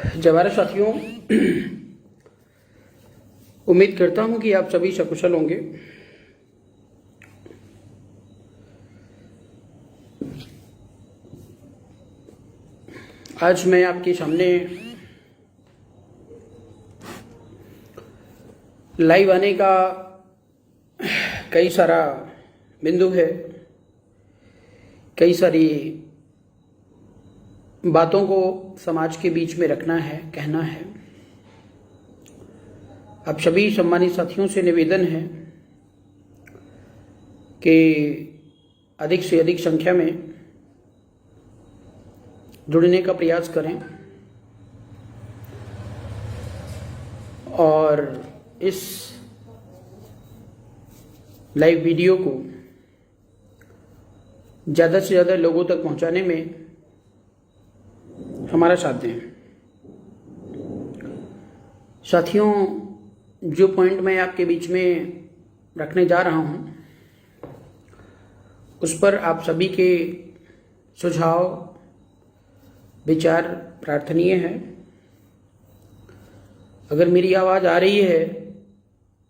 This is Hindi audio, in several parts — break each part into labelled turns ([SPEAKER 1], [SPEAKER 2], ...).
[SPEAKER 1] जय भारत साथियों, उम्मीद करता हूं कि आप सभी सकुशल होंगे। आज मैं आपके सामने लाइव आने का कई सारा बिंदु है, कई सारी बातों को समाज के बीच में रखना है, कहना है। आप सभी सम्मानित साथियों से निवेदन है कि अधिक से अधिक संख्या में जुड़ने का प्रयास करें और इस लाइव वीडियो को ज़्यादा से ज़्यादा लोगों तक पहुंचाने में हमारा साथ दें। साथियों, जो पॉइंट मैं आपके बीच में रखने जा रहा हूं, उस पर आप सभी के सुझाव, विचार प्रार्थनीय है। अगर मेरी आवाज़ आ रही है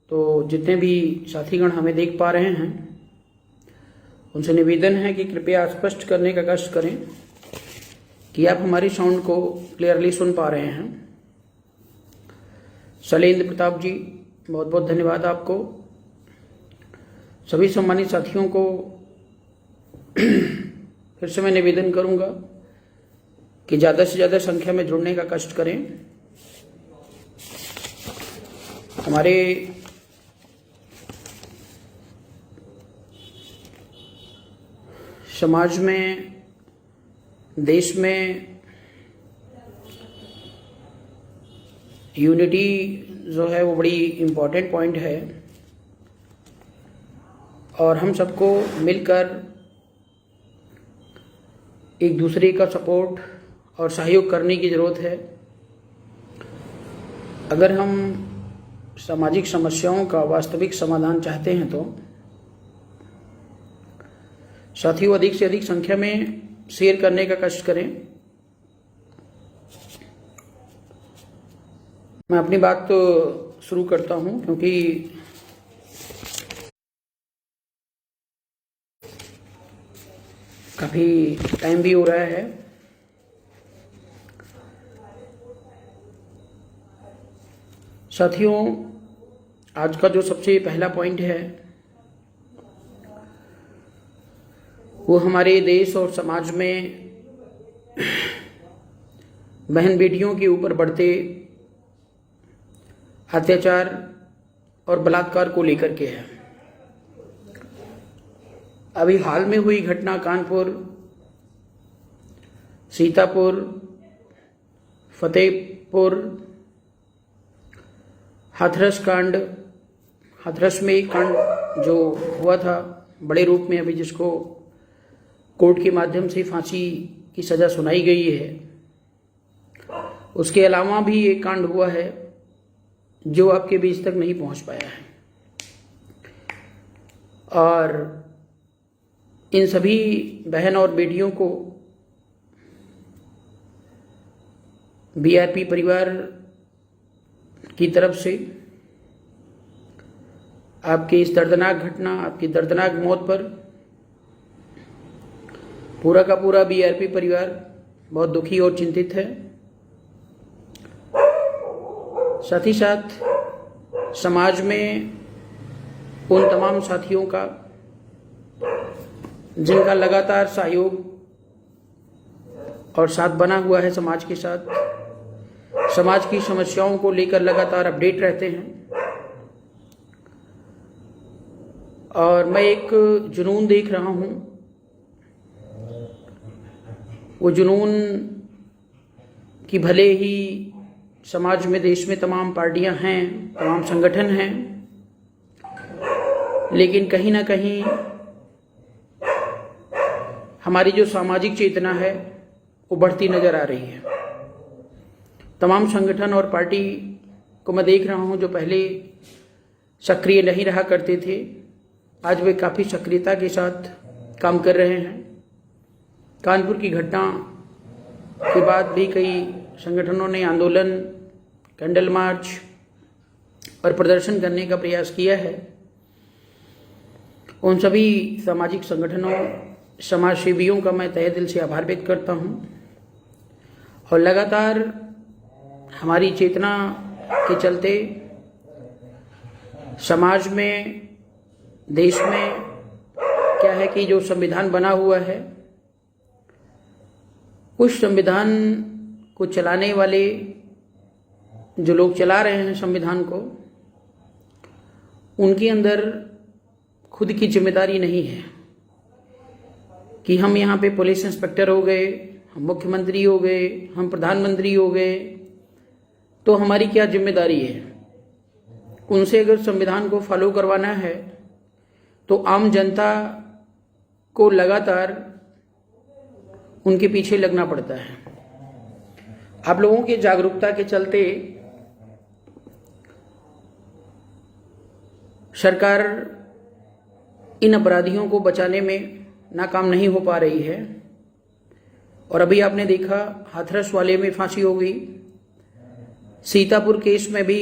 [SPEAKER 1] तो जितने भी साथीगण हमें देख पा रहे हैं, उनसे निवेदन है कि कृपया स्पष्ट करने का कष्ट करें कि आप हमारी साउंड को क्लियरली सुन पा रहे हैं। शैलेंद्र प्रताप जी, बहुत बहुत धन्यवाद आपको। सभी सम्मानित साथियों को फिर से मैं निवेदन करूंगा कि ज़्यादा से ज़्यादा संख्या में जुड़ने का कष्ट करें। हमारे समाज में, देश में यूनिटी जो है वो बड़ी इम्पोर्टेंट पॉइंट है और हम सबको मिलकर एक दूसरे का सपोर्ट और सहयोग करने की ज़रूरत है। अगर हम सामाजिक समस्याओं का वास्तविक समाधान चाहते हैं तो साथियों अधिक से अधिक संख्या में शेयर करने का कष्ट करें। मैं अपनी बात तो शुरू करता हूं क्योंकि काफी टाइम भी हो रहा है। साथियों, आज का जो सबसे पहला पॉइंट है वो हमारे देश और समाज में बहन बेटियों के ऊपर बढ़ते अत्याचार और बलात्कार को लेकर के है। अभी हाल में हुई घटना कानपुर, सीतापुर, फतेहपुर, हाथरस कांड, हाथरस में एक कांड जो हुआ था बड़े रूप में, अभी जिसको कोर्ट के माध्यम से फांसी की सजा सुनाई गई है। उसके अलावा भी एक कांड हुआ है जो आपके बीच तक नहीं पहुंच पाया है और इन सभी बहन और बेटियों को बीआरपी परिवार की तरफ से आपकी इस दर्दनाक घटना, आपकी दर्दनाक मौत पर पूरा का पूरा बीआरपी परिवार बहुत दुखी और चिंतित है। साथ ही साथ समाज में उन तमाम साथियों का जिनका लगातार सहयोग और साथ बना हुआ है समाज के साथ, समाज की समस्याओं को लेकर लगातार अपडेट रहते हैं। और मैं एक जुनून देख रहा हूं, वो जुनून कि भले ही समाज में, देश में तमाम पार्टियां हैं, तमाम संगठन हैं, लेकिन कहीं ना कहीं हमारी जो सामाजिक चेतना है वो बढ़ती नजर आ रही है। तमाम संगठन और पार्टी को मैं देख रहा हूं जो पहले सक्रिय नहीं रहा करते थे, आज वे काफ़ी सक्रियता के साथ काम कर रहे हैं। कानपुर की घटना के बाद भी कई संगठनों ने आंदोलन, कैंडल मार्च और प्रदर्शन करने का प्रयास किया है, उन सभी सामाजिक संगठनों, समाज सेवियों का मैं तहे दिल से आभार व्यक्त करता हूं। और लगातार हमारी चेतना के चलते समाज में, देश में क्या है कि जो संविधान बना हुआ है, उस संविधान को चलाने वाले जो लोग चला रहे हैं संविधान को, उनके अंदर खुद की जिम्मेदारी नहीं है कि हम यहाँ पे पुलिस इंस्पेक्टर हो गए, हम मुख्यमंत्री हो गए, हम प्रधानमंत्री हो गए, तो हमारी क्या जिम्मेदारी है। उनसे अगर संविधान को फॉलो करवाना है तो आम जनता को लगातार उनके पीछे लगना पड़ता है। आप लोगों की जागरूकता के चलते सरकार इन अपराधियों को बचाने में नाकाम नहीं हो पा रही है। और अभी आपने देखा हाथरस वाले में फांसी हो गई, सीतापुर केस में भी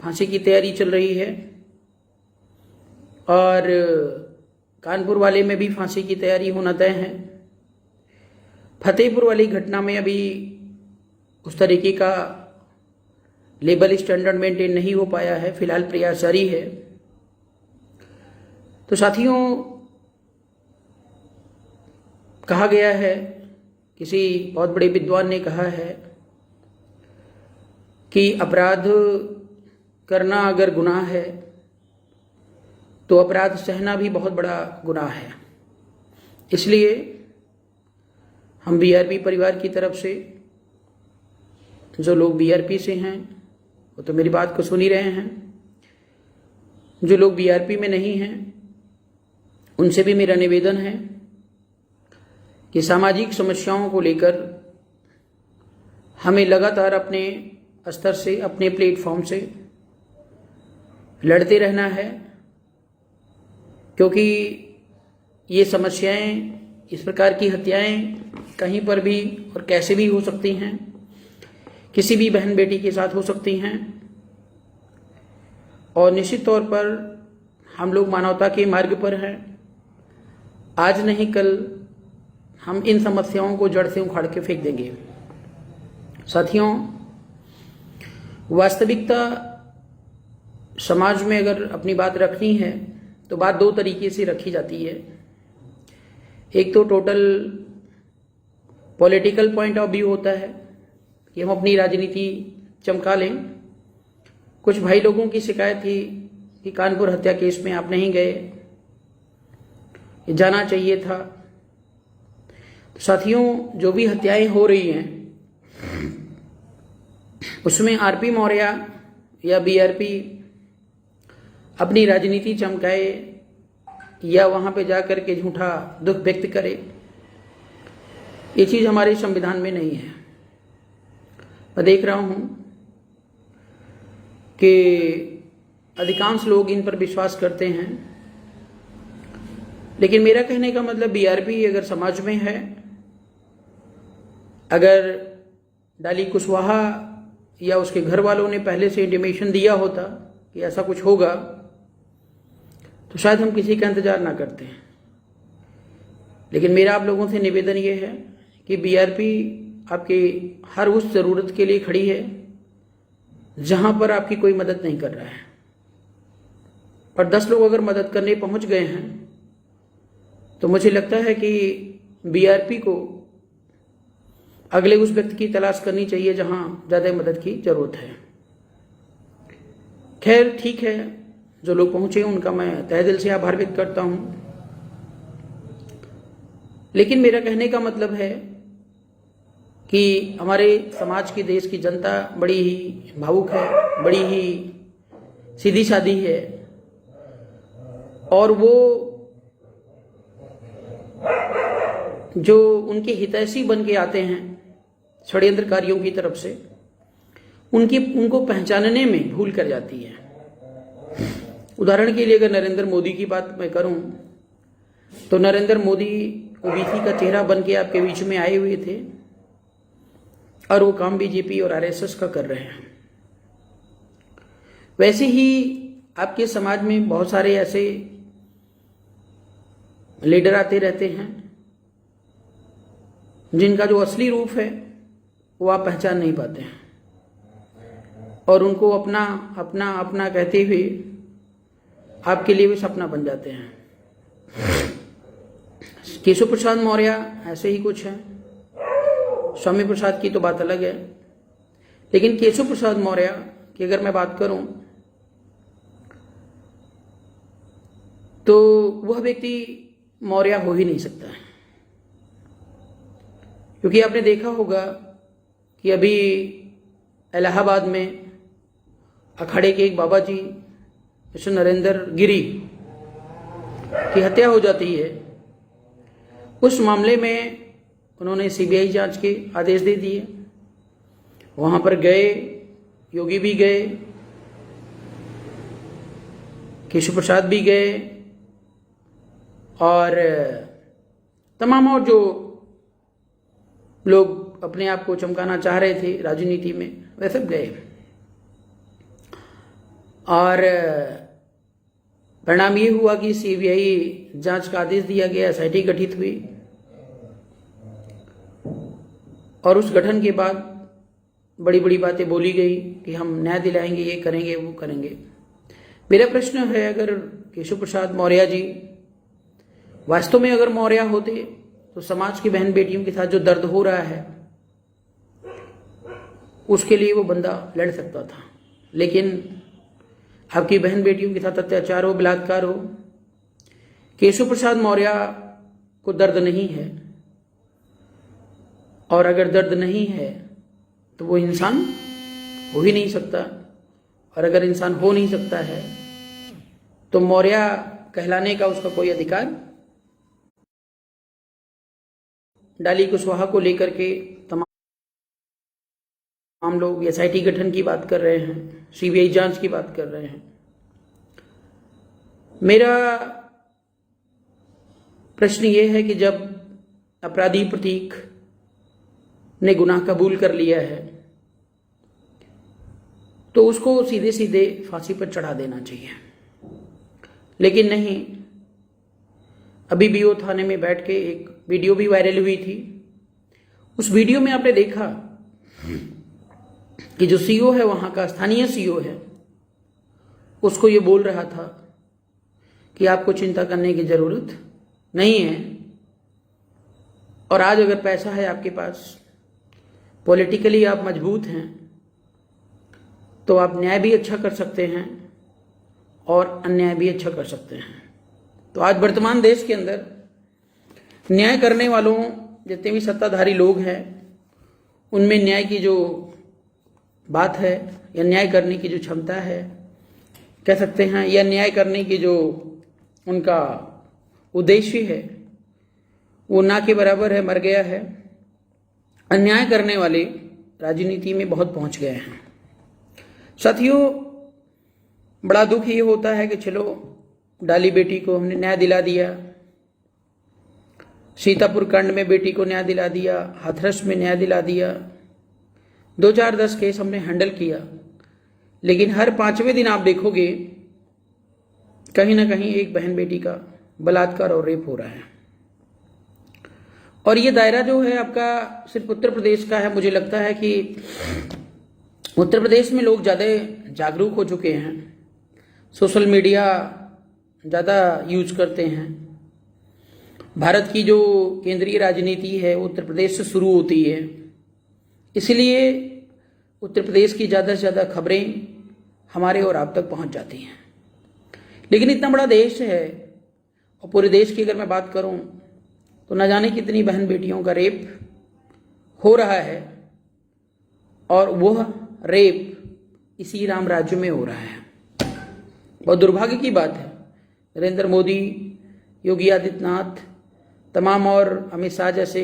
[SPEAKER 1] फांसी की तैयारी चल रही है, और कानपुर वाले में भी फांसी की तैयारी होना तय है। फतेहपुर वाली घटना में अभी उस तरीके का लेबल स्टैंडर्ड मेंटेन नहीं हो पाया है, फिलहाल प्रयास जारी है। तो साथियों, कहा गया है, किसी बहुत बड़े विद्वान ने कहा है कि अपराध करना अगर गुनाह है तो अपराध सहना भी बहुत बड़ा गुनाह है। इसलिए हम बीआरपी परिवार की तरफ से, जो लोग बीआरपी से हैं वो तो मेरी बात को सुन ही रहे हैं, जो लोग बीआरपी में नहीं हैं उनसे भी मेरा निवेदन है कि सामाजिक समस्याओं को लेकर हमें लगातार अपने स्तर से, अपने प्लेटफॉर्म से लड़ते रहना है, क्योंकि ये समस्याएं, इस प्रकार की हत्याएं कहीं पर भी और कैसे भी हो सकती हैं, किसी भी बहन बेटी के साथ हो सकती हैं। और निश्चित तौर पर हम लोग मानवता के मार्ग पर हैं। आज नहीं कल हम इन समस्याओं को जड़ से उखाड़ के फेंक देंगे। साथियों, वास्तविकता समाज में अगर अपनी बात रखनी है तो बात दो तरीके से रखी जाती है। एक तो total political point of view होता है कि हम अपनी राजनीति चमका लें। कुछ भाई लोगों की शिकायत थी कि कानपुर हत्या केस में आप नहीं गए, जाना चाहिए था। तो साथियों, जो भी हत्याएं हो रही हैं उसमें आरपी मौर्य या बीआरपी अपनी राजनीति चमकाए या वहां पे जाकर के झूठा दुख व्यक्त करे, ये चीज हमारे संविधान में नहीं है। मैं देख रहा हूं कि अधिकांश लोग इन पर विश्वास करते हैं, लेकिन मेरा कहने का मतलब बीआरपी अगर समाज में है, अगर डाली कुशवाहा या उसके घर वालों ने पहले से इंटीमेशन दिया होता कि ऐसा कुछ होगा, तो शायद हम किसी का इंतजार ना करते हैं। लेकिन मेरा आप लोगों से निवेदन ये है कि बीआरपी आपकी हर उस ज़रूरत के लिए खड़ी है जहां पर आपकी कोई मदद नहीं कर रहा है। पर 10 लोग अगर मदद करने पहुंच गए हैं तो मुझे लगता है कि बीआरपी को अगले उस व्यक्ति की तलाश करनी चाहिए जहां ज़्यादा मदद की जरूरत है। खैर, ठीक है, जो लोग पहुंचे उनका मैं तहे दिल से आभार व्यक्त करता हूं। लेकिन मेरा कहने का मतलब है कि हमारे समाज की, देश की जनता बड़ी ही भावुक है, बड़ी ही सीधी सादी है, और वो जो उनके हितैषी बन के आते हैं षड्यंत्रकारियों की तरफ से, उनको पहचानने में भूल कर जाती है। उदाहरण के लिए अगर नरेंद्र मोदी की बात मैं करूं तो नरेंद्र मोदी ओबीसी का चेहरा बन के आपके बीच में आए हुए थे, और वो काम बीजेपी और आरएसएस का कर रहे हैं। वैसे ही आपके समाज में बहुत सारे ऐसे लीडर आते रहते हैं जिनका जो असली रूप है वो आप पहचान नहीं पाते हैं और उनको अपना अपना अपना कहते हुए आपके लिए भी सपना बन जाते हैं। केशव प्रसाद मौर्य ऐसे ही कुछ है। स्वामी प्रसाद की तो बात अलग है, लेकिन केशव प्रसाद मौर्य की अगर मैं बात करूं तो वह व्यक्ति मौर्य हो ही नहीं सकता है, क्योंकि आपने देखा होगा कि अभी इलाहाबाद में अखाड़े के एक बाबा जी मिस्टर नरेंद्र गिरी की हत्या हो जाती है। उस मामले में उन्होंने सीबीआई जांच के आदेश दे दिए। वहां पर गए, योगी भी गए, केशव प्रसाद भी गए और तमाम और जो लोग अपने आप को चमकाना चाह रहे थे राजनीति में वे सब गए और परिणाम ये हुआ कि सीबीआई जांच का आदेश दिया गया, एसआईटी गठित हुई और उस गठन के बाद बड़ी बड़ी बातें बोली गई कि हम न्याय दिलाएंगे, ये करेंगे, वो करेंगे। मेरा प्रश्न है, अगर केशव प्रसाद मौर्य जी वास्तव में अगर मौर्य होते तो समाज की बहन बेटियों के साथ जो दर्द हो रहा है उसके लिए वो बंदा लड़ सकता था, लेकिन आपकी बहन बेटियों के साथ अत्याचार हो, बलात्कार हो। केशव प्रसाद मौर्य को दर्द नहीं है, और अगर दर्द नहीं है तो वो इंसान हो ही नहीं सकता, और अगर इंसान हो नहीं सकता है तो मौर्य कहलाने का उसका कोई अधिकार। डाली कुशवाहा को लेकर के तमाम लोग एसआईटी गठन की बात कर रहे हैं, सीबीआई जांच की बात कर रहे हैं। मेरा प्रश्न ये है कि जब अपराधी प्रतीक ने गुनाह कबूल कर लिया है तो उसको सीधे सीधे फांसी पर चढ़ा देना चाहिए, लेकिन नहीं। अभी भी वो थाने में बैठ के एक वीडियो भी वायरल हुई थी। उस वीडियो में आपने देखा कि जो सीईओ है, वहां का स्थानीय सीईओ है, उसको ये बोल रहा था कि आपको चिंता करने की जरूरत नहीं है, और आज अगर पैसा है आपके पास, पॉलिटिकली आप मजबूत हैं, तो आप न्याय भी अच्छा कर सकते हैं और अन्याय भी अच्छा कर सकते हैं। तो आज वर्तमान देश के अंदर न्याय करने वालों जितने भी सत्ताधारी लोग हैं, उनमें न्याय की जो बात है या न्याय करने की जो क्षमता है कह सकते हैं, या न्याय करने की जो उनका उद्देश्य है, वो ना के बराबर है, मर गया है। अन्याय करने वाले राजनीति में बहुत पहुंच गए हैं। साथियों, बड़ा दुख ये होता है कि चलो डाली बेटी को हमने न्याय दिला दिया, सीतापुर कांड में बेटी को न्याय दिला दिया, हाथरस में न्याय दिला दिया, 2-4-10 केस हमने हैंडल किया, लेकिन हर 5वें दिन आप देखोगे कहीं ना कहीं एक बहन बेटी का बलात्कार और रेप हो रहा है। और ये दायरा जो है आपका सिर्फ उत्तर प्रदेश का है। मुझे लगता है कि उत्तर प्रदेश में लोग ज़्यादा जागरूक हो चुके हैं, सोशल मीडिया ज़्यादा यूज करते हैं। भारत की जो केंद्रीय राजनीति है वो उत्तर प्रदेश से शुरू होती है, इसलिए उत्तर प्रदेश की ज़्यादा से ज़्यादा खबरें हमारे और आप तक पहुंच जाती हैं। लेकिन इतना बड़ा देश है और पूरे देश की अगर मैं बात करूं तो न जाने कितनी बहन बेटियों का रेप हो रहा है, और वह रेप इसी राम राज्य में हो रहा है। बहुत दुर्भाग्य की बात है। नरेंद्र मोदी, योगी आदित्यनाथ, तमाम और अमित शाह जैसे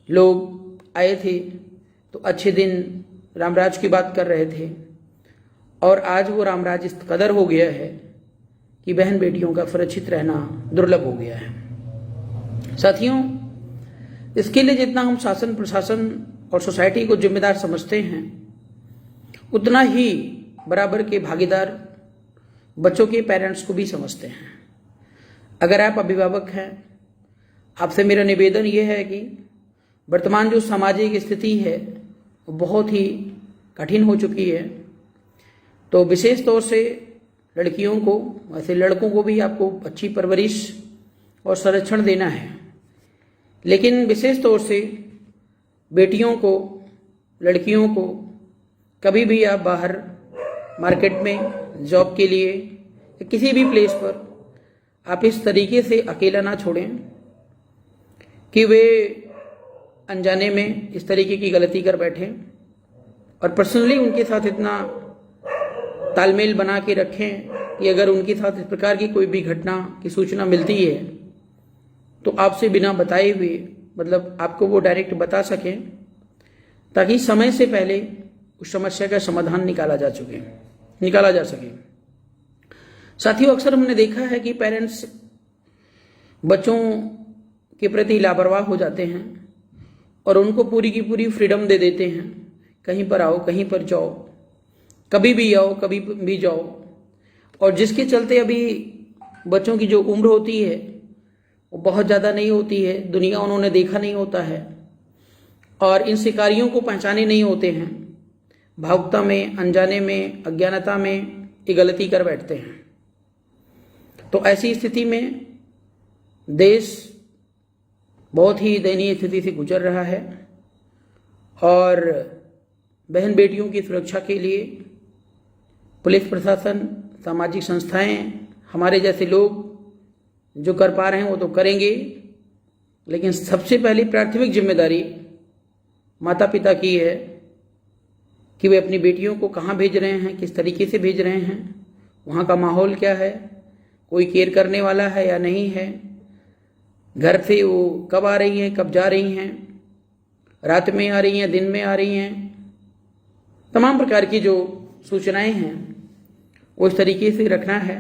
[SPEAKER 1] लोग आए थे तो अच्छे दिन रामराज की बात कर रहे थे, और आज वो रामराज इस कदर हो गया है कि बहन बेटियों का सुरक्षित रहना दुर्लभ हो गया है। साथियों, इसके लिए जितना हम शासन प्रशासन और सोसाइटी को जिम्मेदार समझते हैं, उतना ही बराबर के भागीदार बच्चों के पेरेंट्स को भी समझते हैं। अगर आप अभिभावक हैं, आपसे मेरा निवेदन यह है कि वर्तमान जो सामाजिक स्थिति है वो बहुत ही कठिन हो चुकी है, तो विशेष तौर से लड़कियों को, वैसे लड़कों को भी आपको अच्छी परवरिश और संरक्षण देना है, लेकिन विशेष तौर से बेटियों को, लड़कियों को कभी भी आप बाहर मार्केट में जॉब के लिए या किसी भी प्लेस पर आप इस तरीके से अकेला ना छोड़ें कि वे अनजाने में इस तरीके की गलती कर बैठें, और पर्सनली उनके साथ इतना तालमेल बना के रखें कि अगर उनके साथ इस प्रकार की कोई भी घटना की सूचना मिलती है तो आपसे बिना बताए हुए, मतलब आपको वो डायरेक्ट बता सकें, ताकि समय से पहले उस समस्या का समाधान निकाला जा सके। साथियों, अक्सर हमने देखा है कि पेरेंट्स बच्चों के प्रति लापरवाह हो जाते हैं और उनको पूरी की पूरी फ्रीडम दे देते हैं, कहीं पर आओ, कहीं पर जाओ, कभी भी आओ, कभी भी जाओ, और जिसके चलते अभी बच्चों की जो उम्र होती है वो बहुत ज़्यादा नहीं होती है, दुनिया उन्होंने देखा नहीं होता है और इन शिकारियों को पहचाने नहीं होते हैं, भावुकता में, अनजाने में, अज्ञानता में ये गलती कर बैठते हैं। तो ऐसी स्थिति में देश बहुत ही दयनीय स्थिति से गुजर रहा है और बहन बेटियों की सुरक्षा के लिए पुलिस प्रशासन, सामाजिक संस्थाएं, हमारे जैसे लोग जो कर पा रहे हैं वो तो करेंगे, लेकिन सबसे पहली प्राथमिक जिम्मेदारी माता पिता की है कि वे अपनी बेटियों को कहाँ भेज रहे हैं, किस तरीके से भेज रहे हैं, वहाँ का माहौल क्या है, कोई केयर करने वाला है या नहीं है, घर से वो कब आ रही हैं, कब जा रही हैं, रात में आ रही हैं, दिन में आ रही हैं, तमाम प्रकार की जो सूचनाएं हैं वो इस तरीके से रखना है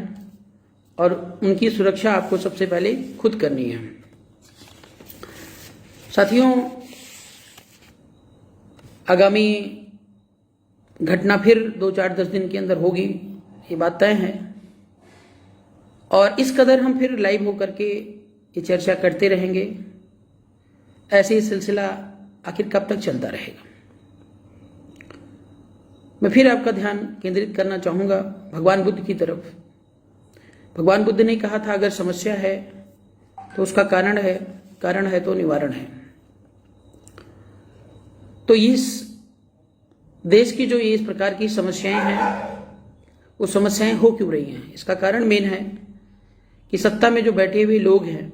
[SPEAKER 1] और उनकी सुरक्षा आपको सबसे पहले खुद करनी है। साथियों, आगामी घटना फिर 2-4-10 दिन के अंदर होगी, ये बात तय है, और इस कदर हम फिर लाइव होकर के ये चर्चा करते रहेंगे। ऐसे ही सिलसिला आखिर कब तक चलता रहेगा? मैं फिर आपका ध्यान केंद्रित करना चाहूँगा भगवान बुद्ध की तरफ। भगवान बुद्ध ने कहा था, अगर समस्या है तो उसका कारण है, कारण है तो निवारण है। तो इस देश की जो इस प्रकार की समस्याएं हैं, वो समस्याएं हो क्यों रही हैं? इसका कारण मेन है कि सत्ता में जो बैठे हुए लोग हैं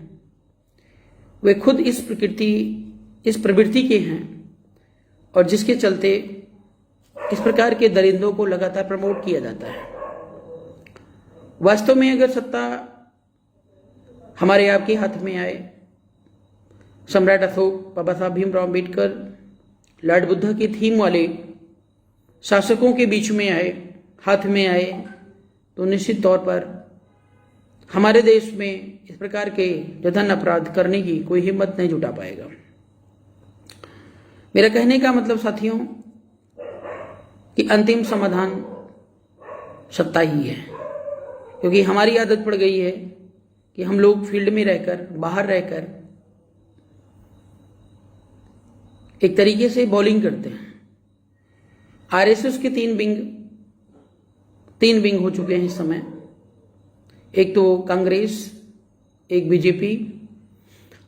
[SPEAKER 1] वे खुद इस प्रवृत्ति के हैं, और जिसके चलते इस प्रकार के दरिंदों को लगातार प्रमोट किया जाता है। वास्तव में अगर सत्ता हमारे आपके हाथ में आए, सम्राट अशोक, बाबा साहब भीमराव अम्बेडकर, लॉर्ड बुद्धा की थीम वाले शासकों के बीच में आए, हाथ में आए, तो निश्चित तौर पर हमारे देश में इस प्रकार के जघन्य अपराध करने की कोई हिम्मत नहीं जुटा पाएगा। मेरा कहने का मतलब साथियों कि अंतिम समाधान सत्ता ही है, क्योंकि हमारी आदत पड़ गई है कि हम लोग फील्ड में रहकर, बाहर रहकर एक तरीके से बॉलिंग करते हैं। आरएसएस के तीन विंग हो चुके हैं इस समय, एक तो कांग्रेस, एक बीजेपी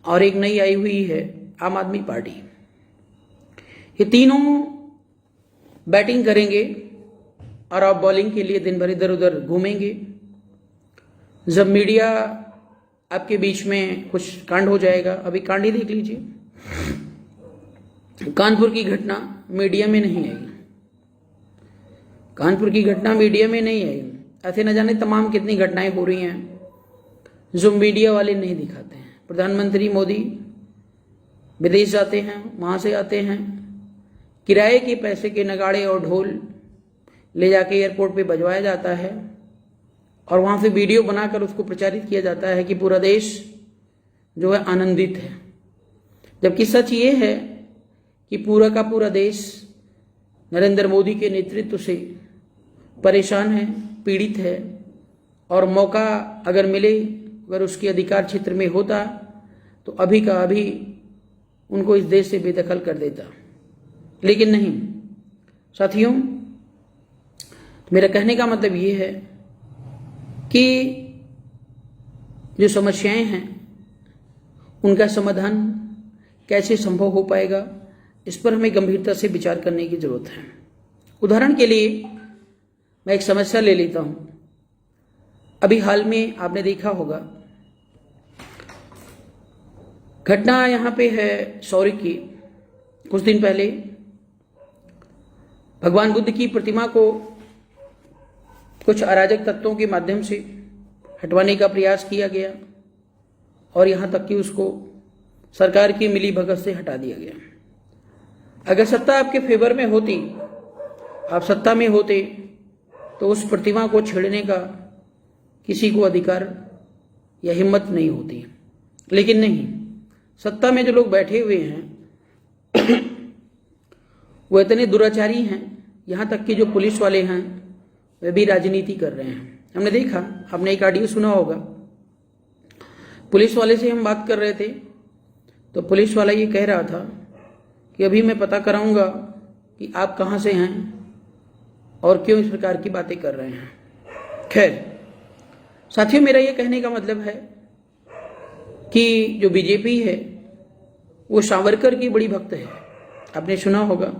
[SPEAKER 1] और एक नई आई हुई है आम आदमी पार्टी। ये तीनों बैटिंग करेंगे और आप बॉलिंग के लिए दिन भर इधर उधर घूमेंगे। जब मीडिया आपके बीच में कुछ कांड हो जाएगा, अभी कांड ही देख लीजिए, कानपुर की घटना मीडिया में नहीं आई, कानपुर की घटना मीडिया में नहीं आई। ऐसे न जाने तमाम कितनी घटनाएं हो रही हैं जो मीडिया वाले नहीं दिखाते हैं। प्रधानमंत्री मोदी विदेश जाते हैं, वहाँ से आते हैं, किराए के पैसे के नगाड़े और ढोल ले जाके एयरपोर्ट पे बजवाया जाता है और वहाँ से वीडियो बनाकर उसको प्रचारित किया जाता है कि पूरा देश जो है आनंदित है। जबकि सच ये है कि पूरा का पूरा देश नरेंद्र मोदी के नेतृत्व से परेशान है, पीड़ित है, और मौका अगर मिले, अगर उसके अधिकार क्षेत्र में होता तो अभी का अभी उनको इस देश से बेदखल कर देता। लेकिन नहीं साथियों, मेरा कहने का मतलब ये है कि जो समस्याएं हैं उनका समाधान कैसे संभव हो पाएगा, इस पर हमें गंभीरता से विचार करने की जरूरत है। उदाहरण के लिए मैं एक समस्या ले लेता हूं। अभी हाल में आपने देखा होगा, घटना यहां पे है सौरी की। कुछ दिन पहले भगवान बुद्ध की प्रतिमा को कुछ अराजक तत्वों के माध्यम से हटवाने का प्रयास किया गया और यहां तक कि उसको सरकार की मिलीभगत से हटा दिया गया। अगर सत्ता आपके फेवर में होती, आप सत्ता में होते, तो उस प्रतिमा को छेड़ने का किसी को अधिकार या हिम्मत नहीं होती। लेकिन नहीं, सत्ता में जो लोग बैठे हुए हैं वो इतने दुराचारी हैं, यहां तक कि जो पुलिस वाले हैं वे भी राजनीति कर रहे हैं। हमने देखा, आपने एक ऑडियो सुना होगा, पुलिस वाले से हम बात कर रहे थे तो पुलिस वाला ये कह रहा था कि अभी मैं पता कराऊंगा कि आप कहां से हैं और क्यों इस प्रकार की बातें कर रहे हैं। खैर साथियों, मेरा ये कहने का मतलब है कि जो बीजेपी है वो सावरकर की बड़ी भक्त है। आपने सुना होगा,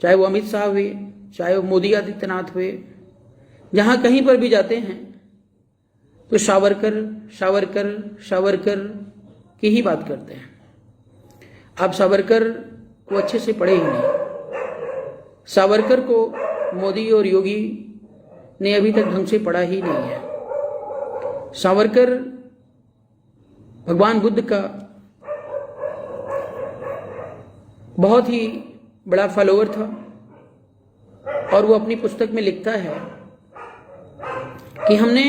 [SPEAKER 1] चाहे वो अमित शाह हुए, चाहे वो मोदी आदित्यनाथ हुए, जहां कहीं पर भी जाते हैं तो सावरकर सावरकर सावरकर की ही बात करते हैं। आप सावरकर को अच्छे से पढ़े ही नहीं। सावरकर को मोदी और योगी ने अभी तक ढंग से पढ़ा ही नहीं है। सावरकर भगवान बुद्ध का बहुत ही बड़ा फॉलोअर था और वो अपनी पुस्तक में लिखता है कि हमने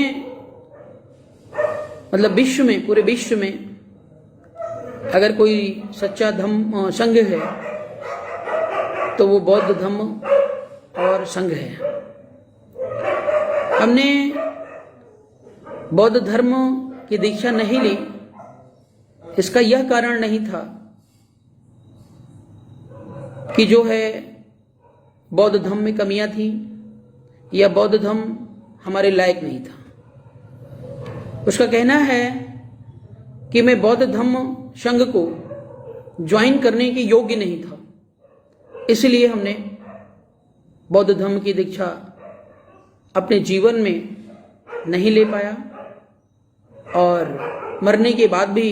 [SPEAKER 1] मतलब विश्व में, पूरे विश्व में अगर कोई सच्चा धम्म संघ है तो वो बौद्ध धम्म और संघ है। हमने बौद्ध धर्म की दीक्षा नहीं ली, इसका यह कारण नहीं था कि जो है बौद्ध धर्म में कमियां थी या बौद्ध धर्म हमारे लायक नहीं था। उसका कहना है कि मैं बौद्ध धर्म संघ को ज्वाइन करने के योग्य नहीं था, इसलिए हमने बौद्ध धर्म की दीक्षा अपने जीवन में नहीं ले पाया और मरने के बाद भी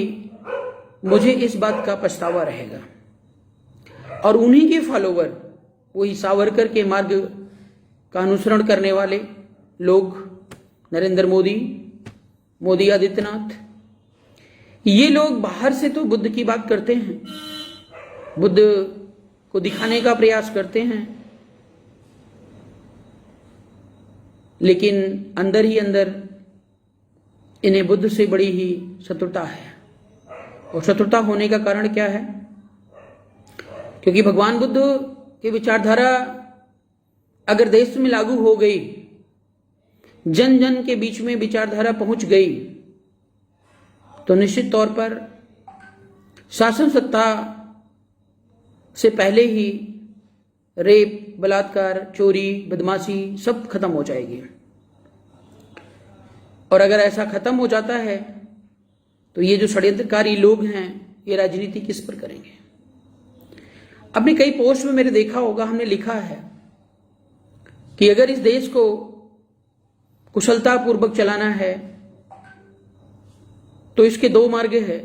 [SPEAKER 1] मुझे इस बात का पछतावा रहेगा। और उन्हीं के फॉलोवर, वही सावरकर के मार्ग का अनुसरण करने वाले लोग, नरेंद्र मोदी, मोदी आदित्यनाथ, ये लोग बाहर से तो बुद्ध की बात करते हैं, बुद्ध को दिखाने का प्रयास करते हैं, लेकिन अंदर ही अंदर इन्हें बुद्ध से बड़ी ही शत्रुता है। और शत्रुता होने का कारण क्या है? क्योंकि भगवान बुद्ध की विचारधारा अगर देश में लागू हो गई, जन जन के बीच में विचारधारा पहुंच गई, तो निश्चित तौर पर शासन सत्ता से पहले ही रेप, बलात्कार, चोरी, बदमाशी सब खत्म हो जाएगी। और अगर ऐसा खत्म हो जाता है तो ये जो षड्यंत्रकारी लोग हैं ये राजनीति किस पर करेंगे? अपने कई पोस्ट में मेरे देखा होगा, हमने लिखा है कि अगर इस देश को कुशलतापूर्वक चलाना है तो इसके दो मार्ग है।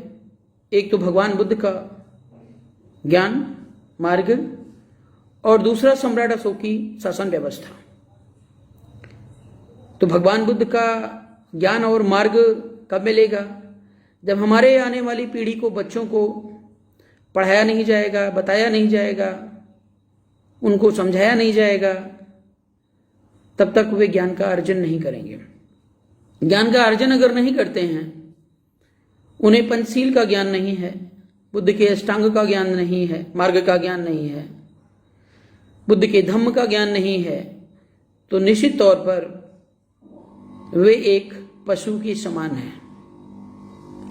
[SPEAKER 1] एक तो भगवान बुद्ध का ज्ञान मार्ग और दूसरा सम्राट अशोक की शासन व्यवस्था। तो भगवान बुद्ध का ज्ञान और मार्ग कब मिलेगा? जब हमारे आने वाली पीढ़ी को, बच्चों को पढ़ाया नहीं जाएगा, बताया नहीं जाएगा, उनको समझाया नहीं जाएगा, तब तक वे ज्ञान का अर्जन नहीं करेंगे। ज्ञान का अर्जन अगर नहीं करते हैं, उन्हें पंचशील का ज्ञान नहीं है, बुद्ध के अष्टांग का ज्ञान नहीं है, मार्ग का ज्ञान नहीं है, बुद्ध के धम्म का ज्ञान नहीं है, तो निश्चित तौर पर वे एक पशु के समान है।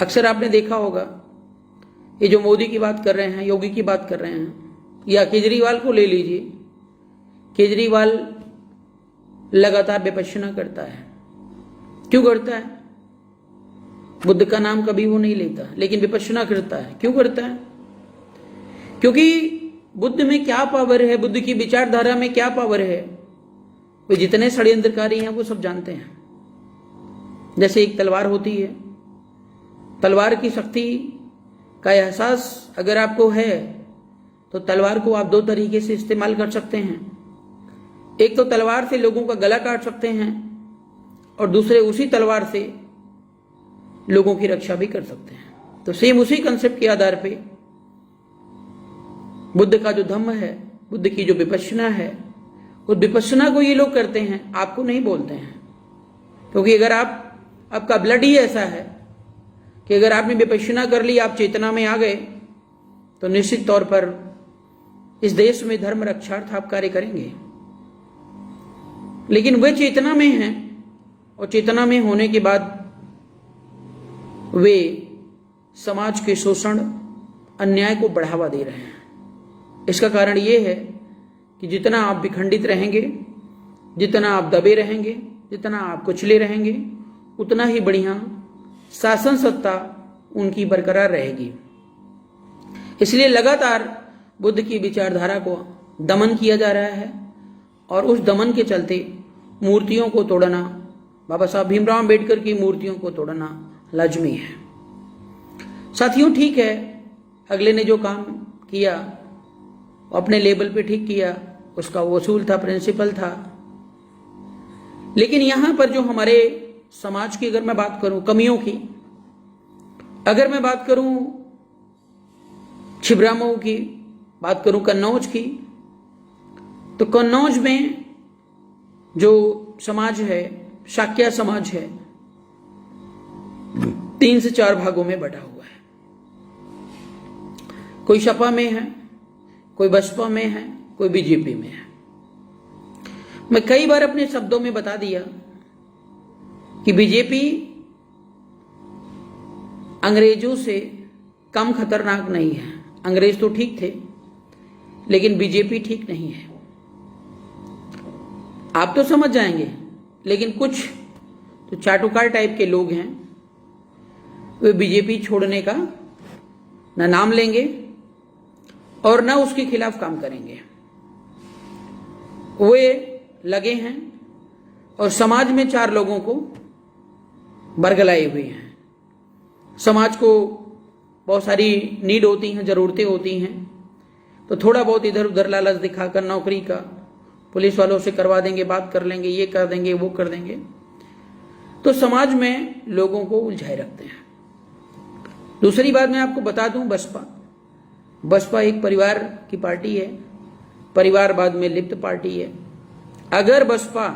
[SPEAKER 1] अक्सर आपने देखा होगा, ये जो मोदी की बात कर रहे हैं, योगी की बात कर रहे हैं, या केजरीवाल को ले लीजिए, केजरीवाल लगातार विपश्यना करता है। क्यों करता है? बुद्ध का नाम कभी वो नहीं लेता, लेकिन विपश्यना करता है। क्यों करता है? क्योंकि बुद्ध में क्या पावर है, बुद्ध की विचारधारा में क्या पावर है, वे जितने षड्यंत्रकारी हैं वो सब जानते हैं। जैसे एक तलवार होती है, तलवार की शक्ति का एहसास अगर आपको है तो तलवार को आप दो तरीके से इस्तेमाल कर सकते हैं। एक तो तलवार से लोगों का गला काट सकते हैं, और दूसरे उसी तलवार से लोगों की रक्षा भी कर सकते हैं। तो सेम उसी कंसेप्ट के आधार पे बुद्ध का जो धम्म है, बुद्ध की जो विपश्यना है, उस विपश्यना को ये लोग करते हैं, आपको नहीं बोलते हैं। क्योंकि अगर आपका ब्लड ही ऐसा है कि अगर आपने विपश्यना कर ली, आप चेतना में आ गए, तो निश्चित तौर पर इस देश में धर्म रक्षार्थ आप कार्य करेंगे। लेकिन वे चेतना में हैं, और चेतना में होने के बाद वे समाज के शोषण, अन्याय को बढ़ावा दे रहे हैं। इसका कारण ये है कि जितना आप विखंडित रहेंगे, जितना आप दबे रहेंगे, जितना आप कुचले रहेंगे, उतना ही बढ़िया शासन सत्ता उनकी बरकरार रहेगी। इसलिए लगातार बुद्ध की विचारधारा को दमन किया जा रहा है, और उस दमन के चलते मूर्तियों को तोड़ना, बाबा साहब भीमराव अंबेडकर की मूर्तियों को तोड़ना लाजमी है। साथियों, ठीक है, अगले ने जो काम किया अपने लेवल पे ठीक किया, उसका वसूल था, प्रिंसिपल था। लेकिन यहां पर जो हमारे समाज की अगर मैं बात करूं, कमियों की अगर मैं बात करूं, छिबरामऊ की बात करूं, कन्नौज की, तो कन्नौज में जो समाज है, शाक्य समाज है, 3 से 4 भागों में बटा हुआ है। कोई सपा में है, कोई बसपा में है, कोई बीजेपी में है। मैं कई बार अपने शब्दों में बता दिया कि बीजेपी अंग्रेजों से कम खतरनाक नहीं है। अंग्रेज तो ठीक थे, लेकिन बीजेपी ठीक नहीं है। आप तो समझ जाएंगे, लेकिन कुछ तो चाटुकार टाइप के लोग हैं, वे बीजेपी छोड़ने का न नाम लेंगे और न उसके खिलाफ काम करेंगे। वे लगे हैं और समाज में 4 लोगों को बरगलाए हुए हैं। समाज को बहुत सारी नीड होती हैं, ज़रूरतें होती हैं, तो थोड़ा बहुत इधर उधर लालच दिखाकर नौकरी का पुलिस वालों से करवा देंगे, बात कर लेंगे, ये कर देंगे, वो कर देंगे, तो समाज में लोगों को उलझाए रखते हैं। दूसरी बात मैं आपको बता दूं, बसपा एक परिवार की पार्टी है, परिवारवाद में लिप्त पार्टी है। अगर बसपा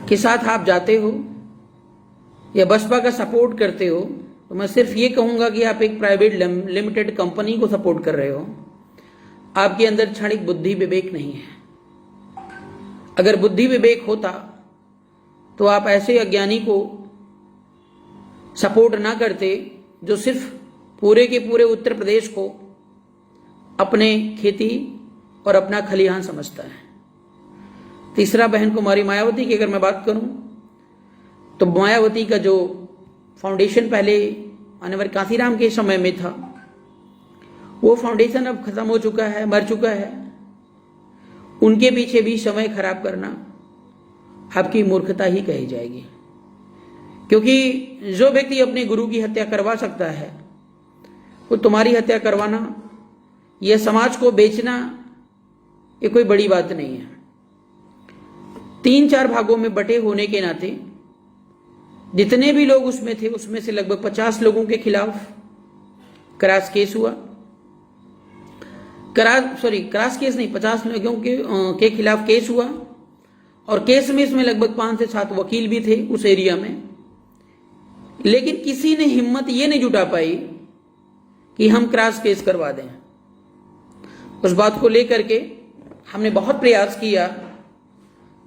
[SPEAKER 1] के साथ आप जाते हो या बसपा का सपोर्ट करते हो, तो मैं सिर्फ ये कहूंगा कि आप एक प्राइवेट लिमिटेड कंपनी को सपोर्ट कर रहे हो। आपके अंदर क्षणिक बुद्धि विवेक नहीं है। अगर बुद्धि विवेक होता तो आप ऐसे अज्ञानी को सपोर्ट ना करते जो सिर्फ पूरे के पूरे उत्तर प्रदेश को अपने खेती और अपना खलिहान समझता है। तीसरा, बहन कुमारी मायावती की अगर मैं बात करूं, तो मायावती का जो फाउंडेशन पहले अनवर कांसीराम के समय में था, वो फाउंडेशन अब खत्म हो चुका है, मर चुका है। उनके पीछे भी समय खराब करना आपकी मूर्खता ही कही जाएगी, क्योंकि जो व्यक्ति अपने गुरु की हत्या करवा सकता है, वो तुम्हारी हत्या करवाना, यह समाज को बेचना, ये कोई बड़ी बात नहीं है। 3-4 भागों में बटे होने के नाते जितने भी लोग उसमें थे, उसमें से लगभग 50 लोगों के खिलाफ क्रॉस केस हुआ। क्रॉस केस नहीं, 50 लोगों के खिलाफ केस हुआ, और केस में इसमें लगभग 5 से 7 वकील भी थे उस एरिया में। लेकिन किसी ने हिम्मत ये नहीं जुटा पाई कि हम क्रॉस केस करवा दें। उस बात को लेकर के हमने बहुत प्रयास किया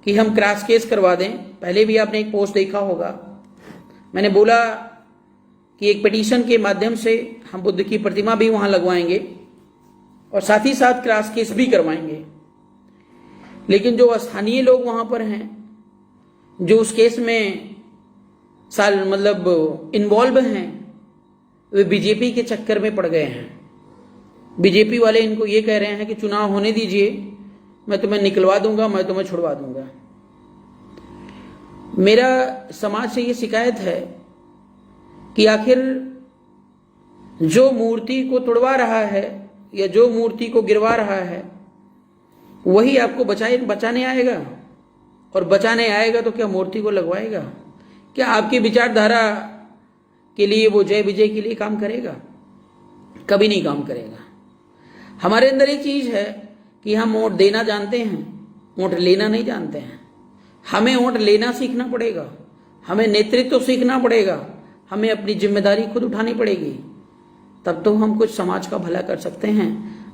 [SPEAKER 1] कि हम क्रॉस केस करवा दें। पहले भी आपने एक पोस्ट देखा होगा, मैंने बोला कि एक पिटीशन के माध्यम से हम बुद्ध की प्रतिमा भी वहां लगवाएंगे और साथ ही साथ क्रॉस केस भी करवाएंगे। लेकिन जो स्थानीय लोग वहां पर हैं, जो उस केस में इन्वॉल्व हैं, वे बीजेपी के चक्कर में पड़ गए हैं। बीजेपी वाले इनको ये कह रहे हैं कि चुनाव होने दीजिए, मैं तुम्हें निकलवा दूंगा, मैं तुम्हें छुड़वा दूंगा। मेरा समाज से ये शिकायत है कि आखिर जो मूर्ति को तोड़वा रहा है या जो मूर्ति को गिरवा रहा है वही आपको बचाने आएगा, और बचाने आएगा तो क्या मूर्ति को लगवाएगा? क्या आपकी विचारधारा के लिए वो जय विजय के लिए काम करेगा? कभी नहीं काम करेगा। हमारे अंदर एक चीज है कि हम वोट देना जानते हैं, वोट लेना नहीं जानते हैं। हमें वोट लेना सीखना पड़ेगा, हमें नेतृत्व सीखना पड़ेगा, हमें अपनी जिम्मेदारी खुद उठानी पड़ेगी, तब तो हम कुछ समाज का भला कर सकते हैं,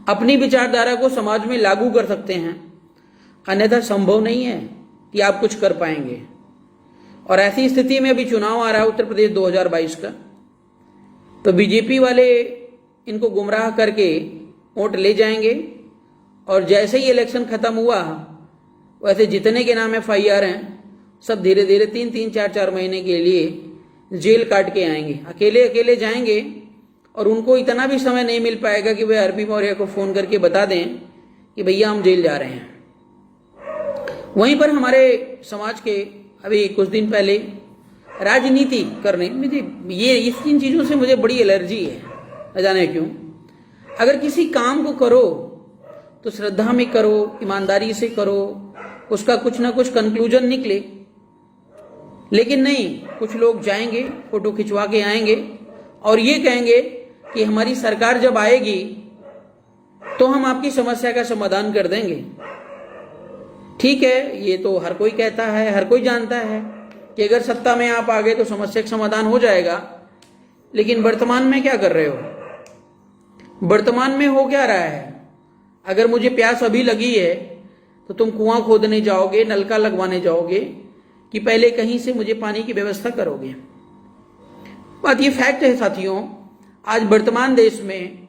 [SPEAKER 1] अपनी विचारधारा को समाज में लागू कर सकते हैं। अन्यथा संभव नहीं है कि आप कुछ कर पाएंगे। और ऐसी स्थिति में अभी चुनाव आ रहा है उत्तर प्रदेश 2022 का, तो बीजेपी वाले इनको गुमराह करके वोट ले जाएंगे और जैसे ही इलेक्शन खत्म हुआ वैसे जितने के नाम FIR हैं सब धीरे धीरे 3-3, 4-4 महीने के लिए जेल काट के आएंगे, अकेले अकेले जाएंगे और उनको इतना भी समय नहीं मिल पाएगा कि वे आरपी मौर्य को फोन करके बता दें कि भैया हम जेल जा रहे हैं। वहीं पर हमारे समाज के अभी कुछ दिन पहले राजनीति करने, मुझे ये इन चीज़ों से मुझे बड़ी एलर्जी है, न जाने क्यों। अगर किसी काम को करो तो श्रद्धा में करो, ईमानदारी से करो, उसका कुछ ना कुछ कंक्लूजन निकले। लेकिन नहीं, कुछ लोग जाएंगे, फोटो खिंचवा के आएंगे और ये कहेंगे कि हमारी सरकार जब आएगी तो हम आपकी समस्या का समाधान कर देंगे। ठीक है, ये तो हर कोई कहता है, हर कोई जानता है कि अगर सत्ता में आप आ गए तो समस्या का समाधान हो जाएगा। लेकिन वर्तमान में क्या कर रहे हो? वर्तमान में हो क्या रहा है? अगर मुझे प्यास अभी लगी है तो तुम कुआं खोदने जाओगे, नलका लगवाने जाओगे कि पहले कहीं से मुझे पानी की व्यवस्था करोगे? बात ये फैक्ट है साथियों, आज वर्तमान देश में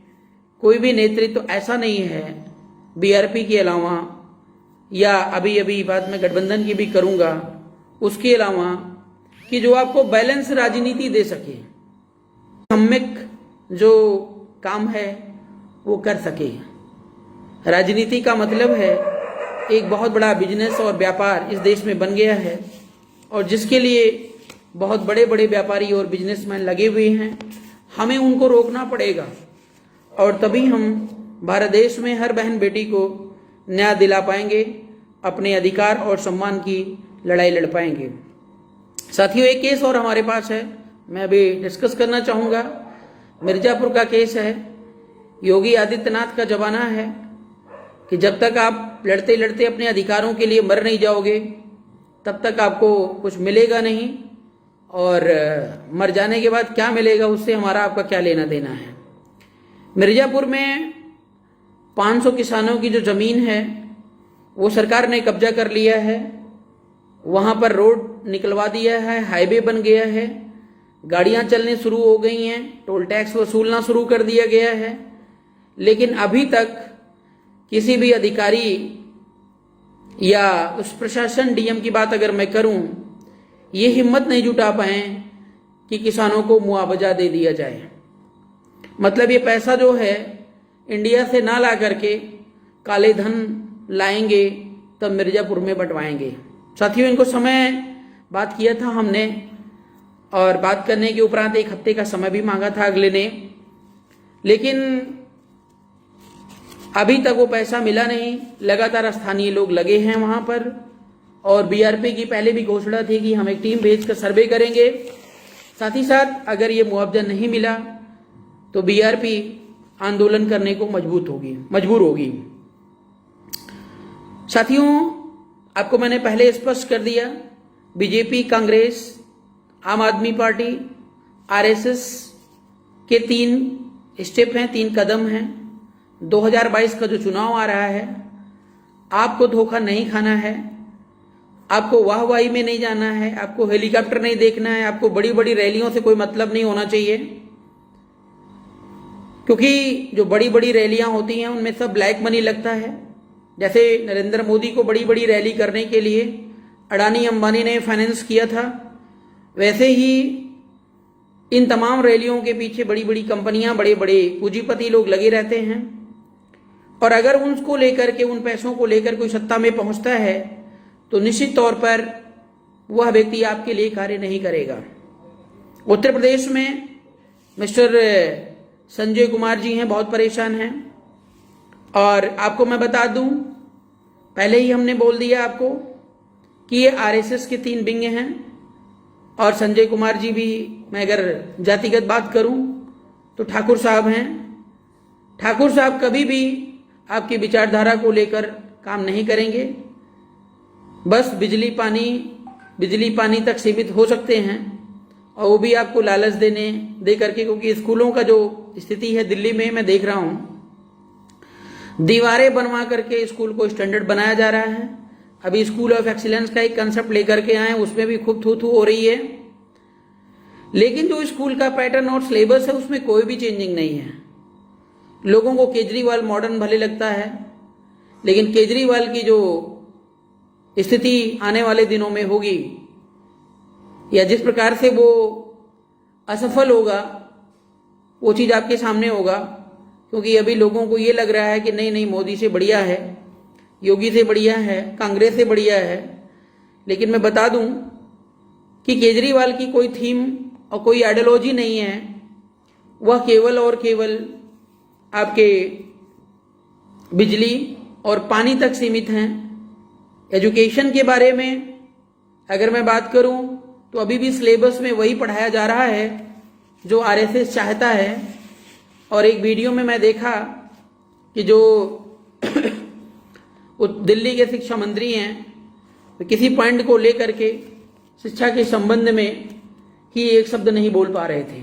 [SPEAKER 1] कोई भी नेतृत्व ऐसा नहीं है बीआरपी के अलावा, या अभी बात मैं गठबंधन की भी करूंगा, उसके अलावा कि जो आपको बैलेंस राजनीति दे सके, सम्यक जो काम है वो कर सके। राजनीति का मतलब है एक बहुत बड़ा बिजनेस और व्यापार इस देश में बन गया है, और जिसके लिए बहुत बड़े बड़े व्यापारी और बिजनेसमैन लगे हुए हैं। हमें उनको रोकना पड़ेगा और तभी हम भारत देश में हर बहन बेटी को न्याय दिला पाएंगे, अपने अधिकार और सम्मान की लड़ाई लड़ पाएंगे। साथियों, एक केस और हमारे पास है, मैं अभी डिस्कस करना चाहूँगा। मिर्जापुर का केस है। योगी आदित्यनाथ का जमाना है कि जब तक आप लड़ते लड़ते अपने अधिकारों के लिए मर नहीं जाओगे तब तक आपको कुछ मिलेगा नहीं, और मर जाने के बाद क्या मिलेगा उससे हमारा आपका क्या लेना देना है। मिर्जापुर में 500 किसानों की जो ज़मीन है वो सरकार ने कब्जा कर लिया है। वहाँ पर रोड निकलवा दिया है, हाईवे बन गया है, गाड़ियाँ चलने शुरू हो गई हैं, टोल टैक्स वसूलना शुरू कर दिया गया है। लेकिन अभी तक किसी भी अधिकारी या उस प्रशासन, डीएम की बात अगर मैं करूं, ये हिम्मत नहीं जुटा पाए कि किसानों को मुआवजा दे दिया जाए। मतलब ये पैसा जो है इंडिया से ना ला करके काले धन लाएंगे तब मिर्जापुर में बंटवाएंगे। साथियों, इनको समय बात किया था हमने, और बात करने के उपरांत 1 हफ्ते का समय भी मांगा था अगले ने, लेकिन अभी तक वो पैसा मिला नहीं। लगातार स्थानीय लोग लगे हैं वहां पर, और बीआरपी की पहले भी घोषणा थी कि हम एक टीम भेजकर सर्वे करेंगे। साथ ही साथ अगर ये मुआवजा नहीं मिला तो बीआरपी आंदोलन करने को मजबूर होगी। साथियों, आपको मैंने पहले स्पष्ट कर दिया, बीजेपी, कांग्रेस, आम आदमी पार्टी, आरएसएस के 3 स्टेप हैं, 3 कदम हैं। 2022 का जो चुनाव आ रहा है, आपको धोखा नहीं खाना है, आपको वाहवाही में नहीं जाना है, आपको हेलीकॉप्टर नहीं देखना है, आपको बड़ी बड़ी रैलियों से कोई मतलब नहीं होना चाहिए, क्योंकि जो बड़ी बड़ी रैलियां होती हैं उनमें सब ब्लैक मनी लगता है। जैसे नरेंद्र मोदी को बड़ी बड़ी रैली करने के लिए अडानी अंबानी ने फाइनेंस किया था, वैसे ही इन तमाम रैलियों के पीछे बड़ी बड़ी कंपनियां, बड़े बड़े पूंजीपति लोग लगे रहते हैं। और अगर उनको लेकर के, उन पैसों को लेकर कोई सत्ता में पहुंचता है तो निश्चित तौर पर वह व्यक्ति आपके लिए कार्य नहीं करेगा। उत्तर प्रदेश में मिस्टर संजय कुमार जी हैं, बहुत परेशान हैं। और आपको मैं बता दूं, पहले ही हमने बोल दिया आपको कि ये आरएसएस के 3 विंग हैं। और संजय कुमार जी भी, मैं अगर जातिगत बात करूं तो ठाकुर साहब हैं। ठाकुर साहब कभी भी आपकी विचारधारा को लेकर काम नहीं करेंगे, बस बिजली पानी तक सीमित हो सकते हैं, और वो भी आपको लालच दे करके, क्योंकि स्कूलों का जो स्थिति है दिल्ली में मैं देख रहा हूं, दीवारें बनवा करके स्कूल को स्टैंडर्ड बनाया जा रहा है। अभी स्कूल ऑफ एक्सीलेंस का एक कंसेप्ट लेकर के आए, उसमें भी खूब थू हो रही है, लेकिन जो स्कूल का पैटर्न और सिलेबस है उसमें कोई भी चेंजिंग नहीं है। लोगों को केजरीवाल मॉडर्न भले लगता है, लेकिन केजरीवाल की जो स्थिति आने वाले दिनों में होगी, या जिस प्रकार से वो असफल होगा, वो चीज आपके सामने होगा। क्योंकि अभी लोगों को ये लग रहा है कि नहीं मोदी से बढ़िया है, योगी से बढ़िया है, कांग्रेस से बढ़िया है। लेकिन मैं बता दूं कि केजरीवाल की कोई थीम और कोई आइडियोलॉजी नहीं है, वह केवल और केवल आपके बिजली और पानी तक सीमित हैं। एजुकेशन के बारे में अगर मैं बात करूं तो अभी भी सिलेबस में वही पढ़ाया जा रहा है जो आरएसएस चाहता है। और एक वीडियो में मैं देखा कि जो दिल्ली के शिक्षा मंत्री हैं, तो किसी पॉइंट को लेकर के शिक्षा के संबंध में ही एक शब्द नहीं बोल पा रहे थे।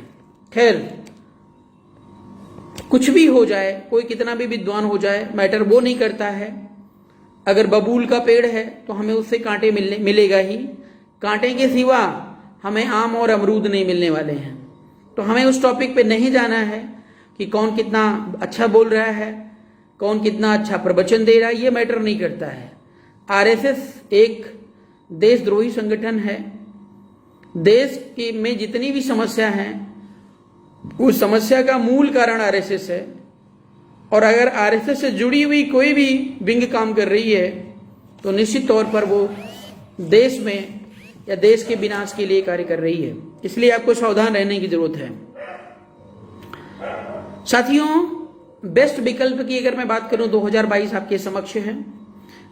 [SPEAKER 1] खैर, कुछ भी हो जाए, कोई कितना भी विद्वान हो जाए, मैटर वो नहीं करता है। अगर बबूल का पेड़ है तो हमें उससे कांटे मिलेगा ही, कांटे के सिवा हमें आम और अमरूद नहीं मिलने वाले हैं। तो हमें उस टॉपिक पे नहीं जाना है कि कौन कितना अच्छा बोल रहा है, कौन कितना अच्छा प्रवचन दे रहा है, ये मैटर नहीं करता है। आरएसएस एक देशद्रोही संगठन है। देश के में जितनी भी समस्या है, उस समस्या का मूल कारण आरएसएस है। और अगर आरएसएस से जुड़ी हुई कोई भी विंग काम कर रही है तो निश्चित तौर पर वो देश में या देश के विनाश के लिए कार्य कर रही है। इसलिए आपको सावधान रहने की जरूरत है। साथियों, बेस्ट विकल्प की अगर मैं बात करूं, 2022 आपके समक्ष है।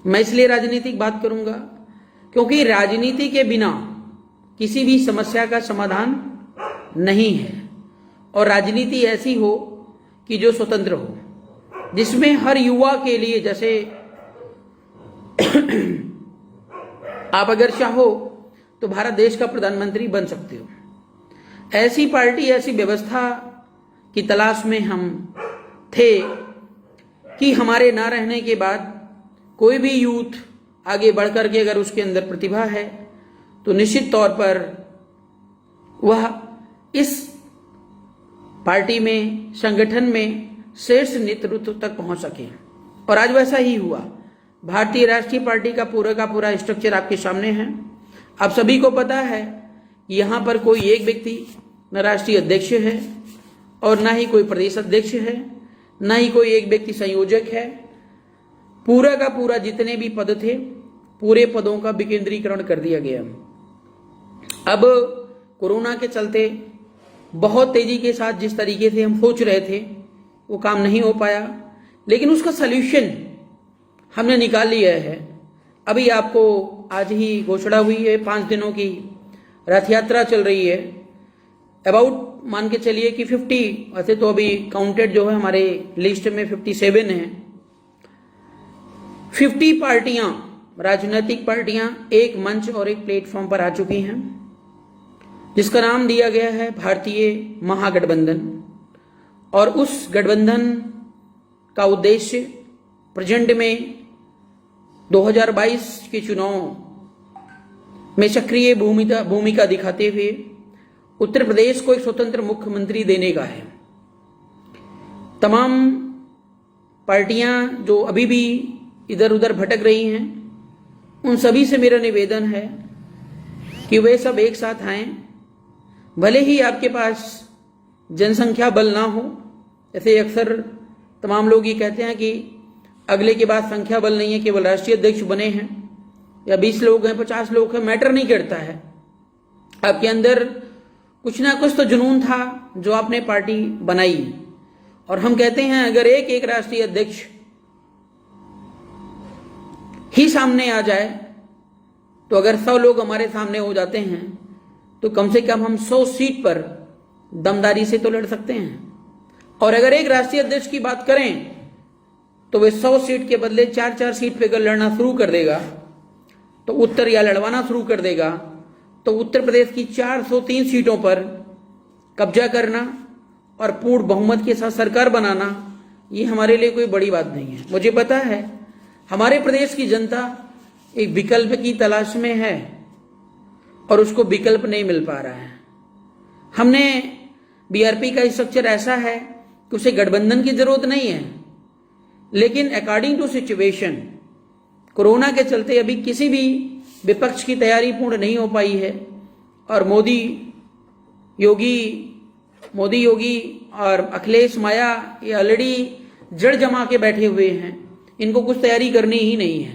[SPEAKER 1] मैं इसलिए राजनीतिक बात करूंगा क्योंकि राजनीति के बिना किसी भी समस्या का समाधान नहीं है। और राजनीति ऐसी हो कि जो स्वतंत्र हो, जिसमें हर युवा के लिए, जैसे आप अगर चाहो तो भारत देश का प्रधानमंत्री बन सकते हो, ऐसी पार्टी, ऐसी व्यवस्था की तलाश में हम थे कि हमारे ना रहने के बाद कोई भी यूथ आगे बढ़ करके अगर उसके अंदर प्रतिभा है तो निश्चित तौर पर वह इस पार्टी में, संगठन में शीर्ष नेतृत्व तक पहुंच सके। और आज वैसा ही हुआ। भारतीय राष्ट्रीय पार्टी का पूरा स्ट्रक्चर आपके सामने है। आप सभी को पता है कि यहां पर कोई एक व्यक्ति न राष्ट्रीय अध्यक्ष है और ना ही कोई प्रदेश अध्यक्ष है, ना ही कोई एक व्यक्ति संयोजक है। पूरा का पूरा जितने भी पद थे, पूरे पदों का विकेंद्रीकरण कर दिया गया। अब कोरोना के चलते बहुत तेजी के साथ जिस तरीके से हम सोच रहे थे वो काम नहीं हो पाया, लेकिन उसका सल्यूशन हमने निकाल लिया है। अभी आपको आज ही घोषणा हुई है, 5 दिनों की रथ यात्रा चल रही है। अबाउट मान के चलिए कि 50, वैसे तो अभी काउंटेड जो है हमारे लिस्ट में 57 है। 50 पार्टियां, राजनीतिक पार्टियां एक मंच और एक प्लेटफॉर्म पर आ चुकी हैं, जिसका नाम दिया गया है भारतीय महागठबंधन। और उस गठबंधन का उद्देश्य प्रेजेंट में 2022 के चुनाव में सक्रिय भूमिका दिखाते हुए उत्तर प्रदेश को एक स्वतंत्र मुख्यमंत्री देने का है। तमाम पार्टियां जो अभी भी इधर उधर भटक रही हैं, उन सभी से मेरा निवेदन है कि वे सब एक साथ आएं। भले ही आपके पास जनसंख्या बल ना हो, ऐसे अक्सर तमाम लोग ये कहते हैं कि अगले के बाद संख्या बल नहीं है, केवल राष्ट्रीय अध्यक्ष बने हैं या 20 लोग हैं, 50 लोग हैं, मैटर नहीं करता है। आपके अंदर कुछ ना कुछ तो जुनून था जो आपने पार्टी बनाई। और हम कहते हैं अगर एक राष्ट्रीय अध्यक्ष ही सामने आ जाए, तो अगर 100 लोग हमारे सामने हो जाते हैं तो कम से कम हम 100 सीट पर दमदारी से तो लड़ सकते हैं। और अगर एक राष्ट्रीय अध्यक्ष की बात करें तो वे 100 सीट के बदले 4-4 सीट पे अगर लड़ना शुरू कर देगा तो उत्तर या लड़वाना शुरू कर देगा तो उत्तर प्रदेश की 403 सीटों पर कब्जा करना और पूर्ण बहुमत के साथ सरकार बनाना, ये हमारे लिए कोई बड़ी बात नहीं है। मुझे पता है हमारे प्रदेश की जनता एक विकल्प की तलाश में है और उसको विकल्प नहीं मिल पा रहा है। हमने बीआरपी का स्ट्रक्चर ऐसा है कि उसे गठबंधन की जरूरत नहीं है, लेकिन अकॉर्डिंग टू सिचुएशन कोरोना के चलते अभी किसी भी विपक्ष की तैयारी पूर्ण नहीं हो पाई है और मोदी योगी और अखिलेश माया ये ऑलरेडी जड़ जमा के बैठे हुए हैं। इनको कुछ तैयारी करनी ही नहीं है।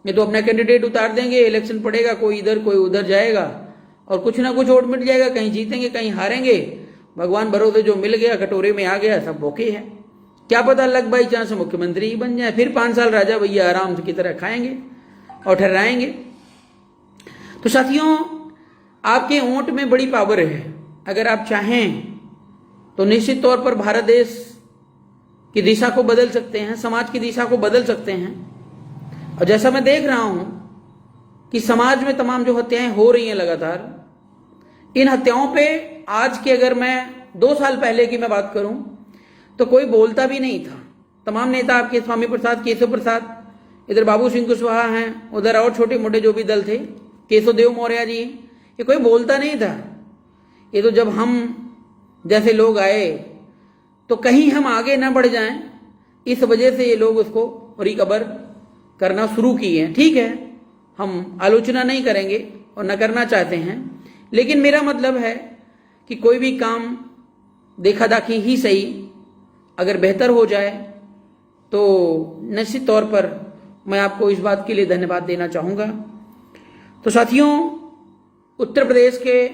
[SPEAKER 1] ये तो अपना कैंडिडेट उतार देंगे, इलेक्शन पड़ेगा, कोई इधर कोई उधर जाएगा और कुछ ना कुछ वोट मिल जाएगा, कहीं जीतेंगे कहीं हारेंगे। भगवान भरोसे जो मिल गया कटोरे में आ गया, सब ओके है। क्या पता लग बाई चांस मुख्यमंत्री ही बन जाए, फिर 5 साल राजा भैया आराम की तरह खाएंगे और ठहराएंगे। तो साथियों, आपके वोट में बड़ी पावर है। अगर आप चाहें तो निश्चित तौर पर भारत देश की दिशा को बदल सकते हैं, समाज की दिशा को बदल सकते हैं। और जैसा मैं देख रहा हूं कि समाज में तमाम जो हत्याएं हो रही हैं लगातार, इन हत्याओं पे आज के अगर मैं 2 साल पहले की मैं बात करूं तो कोई बोलता भी नहीं था। तमाम नेता आपके स्वामी प्रसाद, केशव प्रसाद, इधर बाबू सिंह कुशवाहा हैं, उधर और छोटे मोटे जो भी दल थे, केशव देव मौर्य जी, ये कोई बोलता नहीं था। ये तो जब हम जैसे लोग आए तो कहीं हम आगे ना बढ़ जाएं, इस वजह से ये लोग उसको रिकवर करना शुरू किए हैं। ठीक है, हम आलोचना नहीं करेंगे और न करना चाहते हैं, लेकिन मेरा मतलब है कि कोई भी काम देखा दाखी ही सही अगर बेहतर हो जाए तो निश्चित तौर पर मैं आपको इस बात के लिए धन्यवाद देना चाहूँगा। तो साथियों, उत्तर प्रदेश के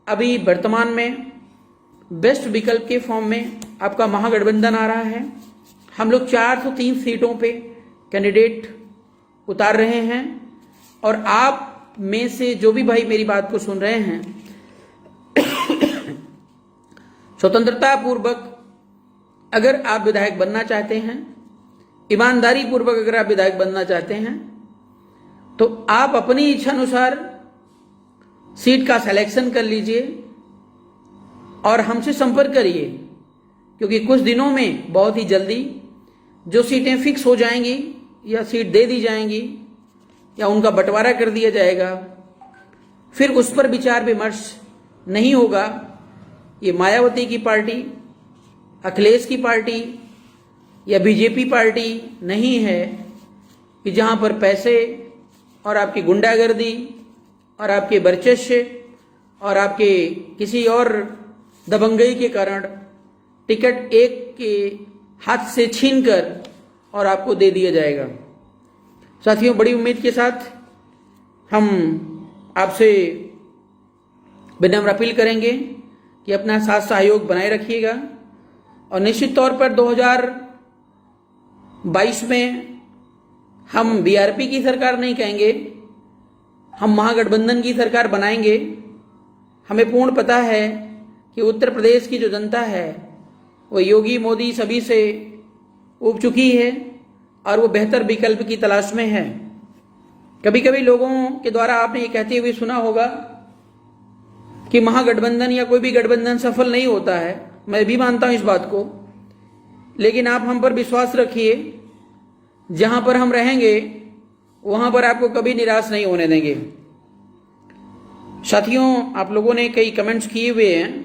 [SPEAKER 1] अभी वर्तमान में बेस्ट विकल्प के फॉर्म में आपका महागठबंधन आ रहा है। हम लोग 403 सीटों पे कैंडिडेट उतार रहे हैं और आप में से जो भी भाई मेरी बात को सुन रहे हैं, स्वतंत्रता पूर्वक अगर आप विधायक बनना चाहते हैं, ईमानदारी पूर्वक अगर आप विधायक बनना चाहते हैं, तो आप अपनी इच्छा अनुसार सीट का सिलेक्शन कर लीजिए और हमसे संपर्क करिए, क्योंकि कुछ दिनों में बहुत ही जल्दी जो सीटें फिक्स हो जाएंगी या सीट दे दी जाएंगी या उनका बंटवारा कर दिया जाएगा, फिर उस पर विचार विमर्श नहीं होगा। ये मायावती की पार्टी, अखिलेश की पार्टी या बीजेपी पार्टी नहीं है कि जहां पर पैसे और आपकी गुंडागर्दी और आपके वर्चस्व और आपके किसी और दबंगई के कारण टिकट एक के हाथ से छीनकर और आपको दे दिया जाएगा। साथियों, बड़ी उम्मीद के साथ हम आपसे विनम्र अपील करेंगे कि अपना साथ सहयोग बनाए रखिएगा और निश्चित तौर पर 2022 में हम बीआरपी की सरकार नहीं कहेंगे, हम महागठबंधन की सरकार बनाएंगे। हमें पूर्ण पता है कि उत्तर प्रदेश की जो जनता है वो योगी मोदी सभी से ऊब चुकी है और वो बेहतर विकल्प की तलाश में है। कभी कभी लोगों के द्वारा आपने ये कहते हुए सुना होगा कि महागठबंधन या कोई भी गठबंधन सफल नहीं होता है। मैं भी मानता हूं इस बात को, लेकिन आप हम पर विश्वास रखिए, जहां पर हम रहेंगे वहां पर आपको कभी निराश नहीं होने देंगे। साथियों, आप लोगों ने कई कमेंट्स किए हुए हैं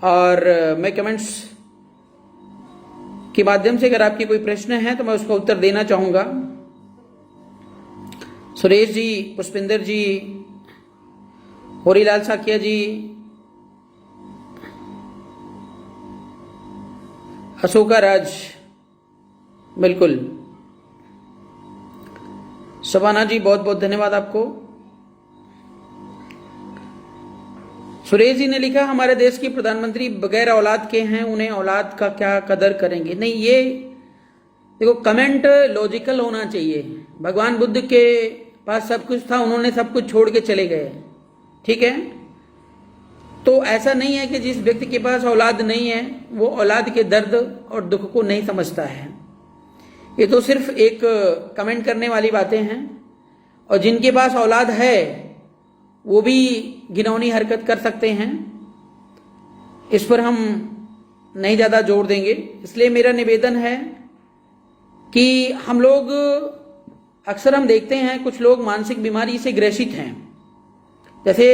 [SPEAKER 1] और मैं कमेंट्स के माध्यम से अगर आपके कोई प्रश्न है तो मैं उसका उत्तर देना चाहूंगा। सुरेश जी, पुष्पिंदर जी, होरीलाल साकिया जी, अशोका राज, बिल्कुल, शबाना जी, बहुत बहुत धन्यवाद आपको। सुरेश जी ने लिखा, हमारे देश के प्रधानमंत्री बगैर औलाद के हैं, उन्हें औलाद का क्या कदर करेंगे। नहीं, ये देखो, कमेंट लॉजिकल होना चाहिए। भगवान बुद्ध के पास सब कुछ था, उन्होंने सब कुछ छोड़ के चले गए, ठीक है। तो ऐसा नहीं है कि जिस व्यक्ति के पास औलाद नहीं है वो औलाद के दर्द और दुख को नहीं समझता है। ये तो सिर्फ एक कमेंट करने वाली बातें हैं। और जिनके पास औलाद है वो भी घिनौनी हरकत कर सकते हैं, इस पर हम नहीं ज़्यादा जोर देंगे। इसलिए मेरा निवेदन है कि हम लोग अक्सर हम देखते हैं कुछ लोग मानसिक बीमारी से ग्रसित हैं। जैसे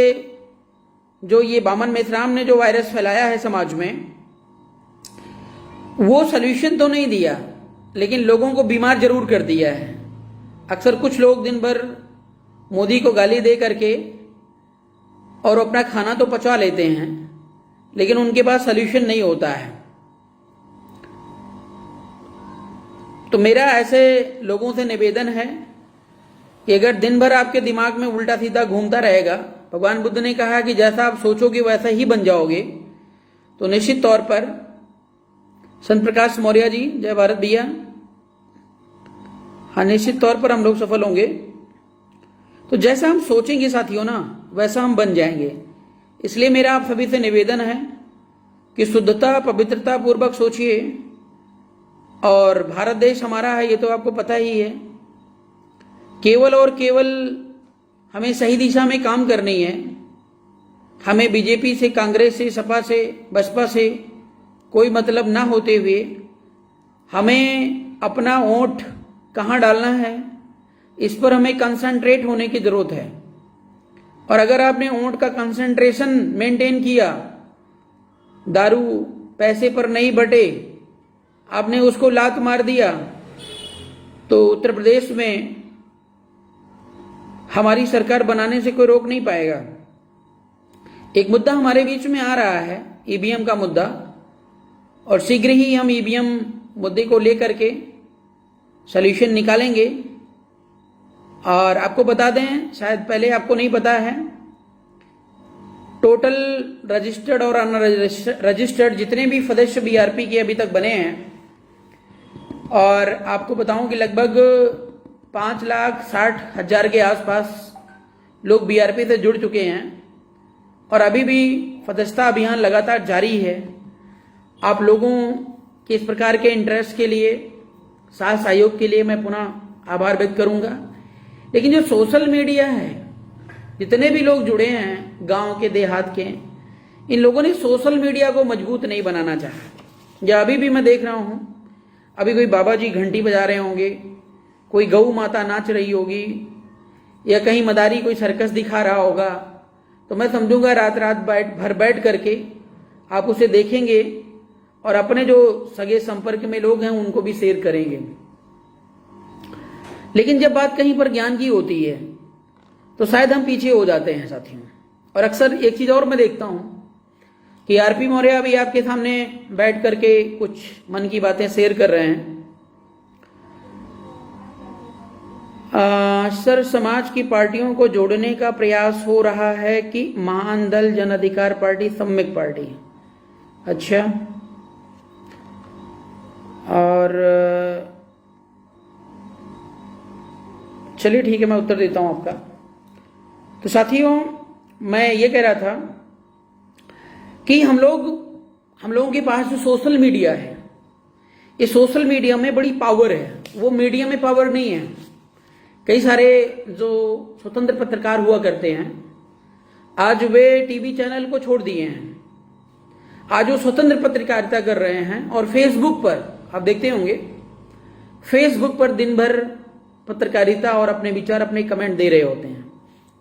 [SPEAKER 1] जो ये बामन मेश्राम ने जो वायरस फैलाया है समाज में, वो सल्यूशन तो नहीं दिया लेकिन लोगों को बीमार जरूर कर दिया है। अक्सर कुछ लोग दिन भर मोदी को गाली दे करके और अपना खाना तो पचा लेते हैं लेकिन उनके पास सल्यूशन नहीं होता है। तो मेरा ऐसे लोगों से निवेदन है कि अगर दिन भर आपके दिमाग में उल्टा सीधा घूमता रहेगा, भगवान बुद्ध ने कहा कि जैसा आप सोचोगे वैसा ही बन जाओगे, तो निश्चित तौर पर, संत प्रकाश मौर्य जी, जय भारत भैया, हाँ, निश्चित तौर पर हम लोग सफल होंगे। तो जैसा हम सोचेंगे साथियों ना, वैसा हम बन जाएंगे। इसलिए मेरा आप सभी से निवेदन है कि शुद्धता, पवित्रता पूर्वक सोचिए। और भारत देश हमारा है, ये तो आपको पता ही है। केवल और केवल हमें सही दिशा में काम करनी है। हमें बीजेपी से, कांग्रेस से, सपा से, बसपा से कोई मतलब ना होते हुए हमें अपना वोट कहाँ डालना है, इस पर हमें कंसंट्रेट होने की जरूरत है। और अगर आपने वोट का कंसंट्रेशन मेंटेन किया, दारू पैसे पर नहीं बटे, आपने उसको लात मार दिया, तो उत्तर प्रदेश में हमारी सरकार बनाने से कोई रोक नहीं पाएगा। एक मुद्दा हमारे बीच में आ रहा है, ईवीएम का मुद्दा, और शीघ्र ही हम ईवीएम मुद्दे को लेकर के सॉल्यूशन निकालेंगे। और आपको बता दें, शायद पहले आपको नहीं पता है, टोटल रजिस्टर्ड और अनरजिस्टर्ड जितने भी सदस्य बीआरपी के अभी तक बने हैं, और आपको बताऊं कि लगभग 5,60,000 के आसपास लोग बीआरपी से जुड़ चुके हैं। और अभी भी सदस्यता अभियान लगातार जारी है। आप लोगों के इस प्रकार के इंटरेस्ट के लिए, साथ सहयोग के लिए मैं पुनः आभार व्यक्त करूंगा। लेकिन जो सोशल मीडिया है, जितने भी लोग जुड़े हैं गांव के, देहात के, इन लोगों ने सोशल मीडिया को मजबूत नहीं बनाना चाहा। या अभी भी मैं देख रहा हूं, अभी कोई बाबा जी घंटी बजा रहे होंगे, कोई गऊ माता नाच रही होगी, या कहीं मदारी कोई सर्कस दिखा रहा होगा, तो मैं समझूंगा रात रात भर बैठ करके आप उसे देखेंगे और अपने जो सगे संपर्क में लोग हैं उनको भी शेयर करेंगे। लेकिन जब बात कहीं पर ज्ञान की होती है तो शायद हम पीछे हो जाते हैं साथियों। और अक्सर एक चीज और मैं देखता हूं कि आरपी मौर्य अभी आपके सामने बैठ करके कुछ मन की बातें शेयर कर रहे हैं। सर, समाज की पार्टियों को जोड़ने का प्रयास हो रहा है कि महान दल, जन अधिकार पार्टी, सम्यक पार्टी। अच्छा, और चलिए ठीक है, मैं उत्तर देता हूं आपका। तो साथियों, मैं ये कह रहा था कि हम लोगों के पास जो सोशल मीडिया है, ये सोशल मीडिया में बड़ी पावर है। वो मीडिया में पावर नहीं है। कई सारे जो स्वतंत्र पत्रकार हुआ करते हैं, आज वे टीवी चैनल को छोड़ दिए हैं। आज वो स्वतंत्र पत्रकारिता कर रहे हैं और फेसबुक पर आप देखते होंगे, फेसबुक पर दिन भर पत्रकारिता और अपने विचार, अपने कमेंट दे रहे होते हैं।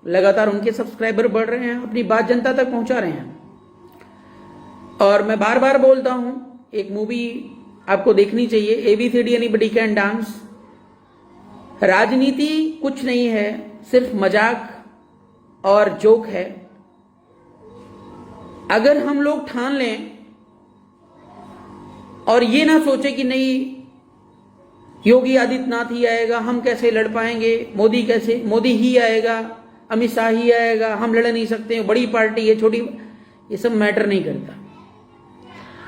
[SPEAKER 1] लगातार उनके सब्सक्राइबर बढ़ रहे हैं, अपनी बात जनता तक पहुंचा रहे हैं। और मैं बार बार बोलता हूं, एक मूवी आपको देखनी चाहिए, एबीसीडी एनीबॉडी कैन डांस। राजनीति कुछ नहीं है, सिर्फ मजाक और जोक है। अगर हम लोग ठान लें और ये ना सोचे कि नहीं योगी आदित्यनाथ ही आएगा, हम कैसे लड़ पाएंगे, मोदी ही आएगा, अमित शाह ही आएगा, हम लड़ नहीं सकते, बड़ी पार्टी है, छोटी, ये सब मैटर नहीं करता।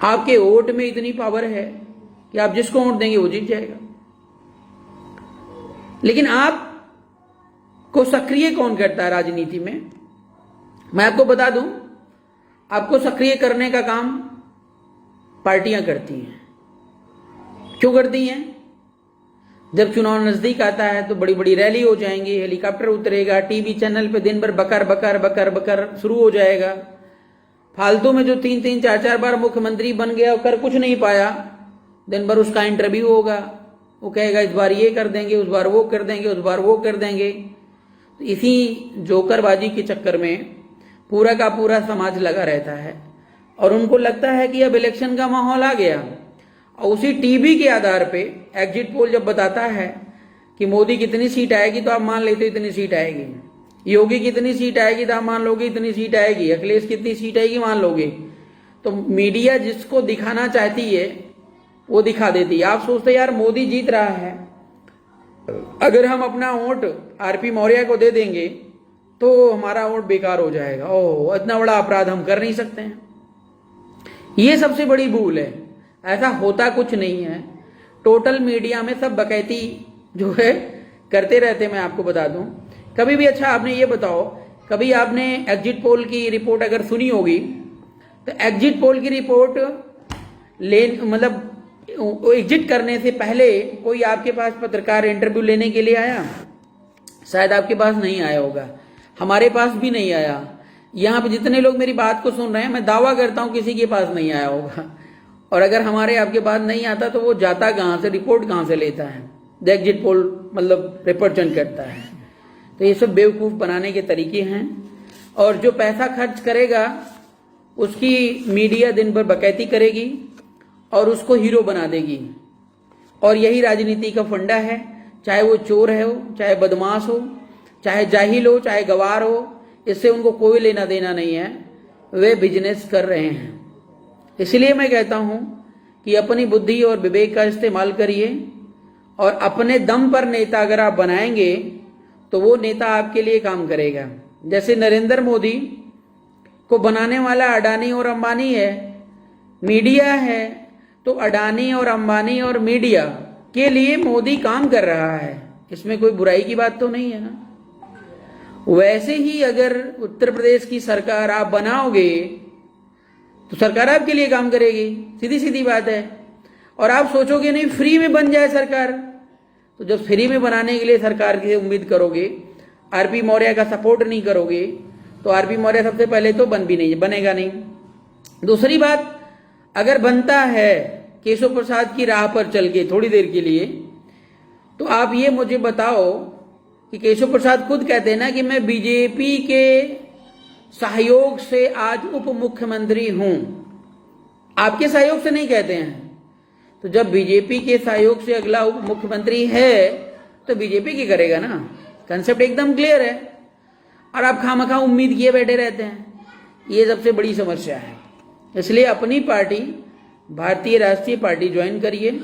[SPEAKER 1] आपके वोट में इतनी पावर है कि आप जिसको वोट देंगे वो जीत जाएगा। लेकिन आप को सक्रिय कौन करता है राजनीति में? मैं आपको बता दूं, आपको सक्रिय करने का काम पार्टियां करती हैं। क्यों करती हैं? जब चुनाव नजदीक आता है तो बड़ी बड़ी रैली हो जाएंगी, हेलीकॉप्टर उतरेगा, टीवी चैनल पे दिन भर बकर बकर बकर बकर शुरू हो जाएगा। फालतू में जो 3-3 4-4 बार मुख्यमंत्री बन गया और कर कुछ नहीं पाया, दिन भर उसका इंटरव्यू होगा, वो कहेगा इस बार ये कर देंगे, उस बार वो कर देंगे, उस बार वो कर देंगे। तो इसी जोकरबाजी के चक्कर में पूरा का पूरा समाज लगा रहता है और उनको लगता है कि अब इलेक्शन का माहौल आ गया। और उसी टीवी के आधार पे एग्जिट पोल जब बताता है कि मोदी कितनी सीट आएगी तो आप मान लेते हो इतनी सीट आएगी, योगी कितनी सीट आएगी तो आप मान लोगे इतनी सीट आएगी, अखिलेश कितनी सीट आएगी मान लोगे। तो मीडिया जिसको दिखाना चाहती है वो दिखा देती है। आप सोचते यार मोदी जीत रहा है, अगर हम अपना वोट आरपी मौर्य को दे देंगे तो हमारा वोट बेकार हो जाएगा, ओह इतना बड़ा अपराध हम कर नहीं सकते हैं। ये सबसे बड़ी भूल है, ऐसा होता कुछ नहीं है। टोटल मीडिया में सब बकैती जो है करते रहते। मैं आपको बता दूं, कभी भी, अच्छा आपने ये बताओ, कभी आपने एग्जिट पोल की रिपोर्ट अगर सुनी होगी तो एग्जिट पोल की रिपोर्ट मतलब एग्जिट करने से पहले कोई आपके पास पत्रकार इंटरव्यू लेने के लिए आया? शायद आपके पास नहीं आया होगा, हमारे पास भी नहीं आया। यहाँ पे जितने लोग मेरी बात को सुन रहे हैं, मैं दावा करता हूँ किसी के पास नहीं आया होगा। और अगर हमारे आपके पास नहीं आता तो वो जाता कहाँ से, रिपोर्ट कहाँ से लेता है? एग्जिट पोल मतलब रिप्रेजेंट करता है। तो ये सब बेवकूफ़ बनाने के तरीके हैं। और जो पैसा खर्च करेगा उसकी मीडिया दिन भर बकैती करेगी और उसको हीरो बना देगी। और यही राजनीति का फंडा है, चाहे वो चोर है हो, चाहे बदमाश हो, चाहे जाहिल हो, चाहे गवार हो, इससे उनको कोई लेना देना नहीं है, वे बिजनेस कर रहे हैं। इसलिए मैं कहता हूं कि अपनी बुद्धि और विवेक का इस्तेमाल करिए और अपने दम पर नेता अगर आप बनाएंगे तो वो नेता आपके लिए काम करेगा। जैसे नरेंद्र मोदी को बनाने वाला अडानी और अंबानी है, मीडिया है, तो अडानी और अंबानी और मीडिया के लिए मोदी काम कर रहा है, इसमें कोई बुराई की बात तो नहीं है ना। वैसे ही अगर उत्तर प्रदेश की सरकार आप बनाओगे तो सरकार आपके लिए काम करेगी, सीधी सीधी बात है। और आप सोचोगे नहीं फ्री में बन जाए सरकार, तो जब फ्री में बनाने के लिए सरकार की उम्मीद करोगे, आरपी मौर्य का सपोर्ट नहीं करोगे, तो आरपी मौर्य सबसे पहले तो बनेगा नहीं। दूसरी बात, अगर बनता है केशव प्रसाद की राह पर चल के थोड़ी देर के लिए, तो आप ये मुझे बताओ कि केशव प्रसाद खुद कहते हैं ना कि मैं बीजेपी के सहयोग से आज उप मुख्यमंत्री हूं, आपके सहयोग से नहीं कहते हैं। तो जब बीजेपी के सहयोग से अगला उप मुख्यमंत्री है तो बीजेपी की करेगा ना, कंसेप्ट एकदम क्लियर है। और आप खामखा उम्मीद किए बैठे रहते हैं, ये सबसे बड़ी समस्या है। इसलिए अपनी पार्टी भारतीय राष्ट्रीय पार्टी ज्वाइन करिए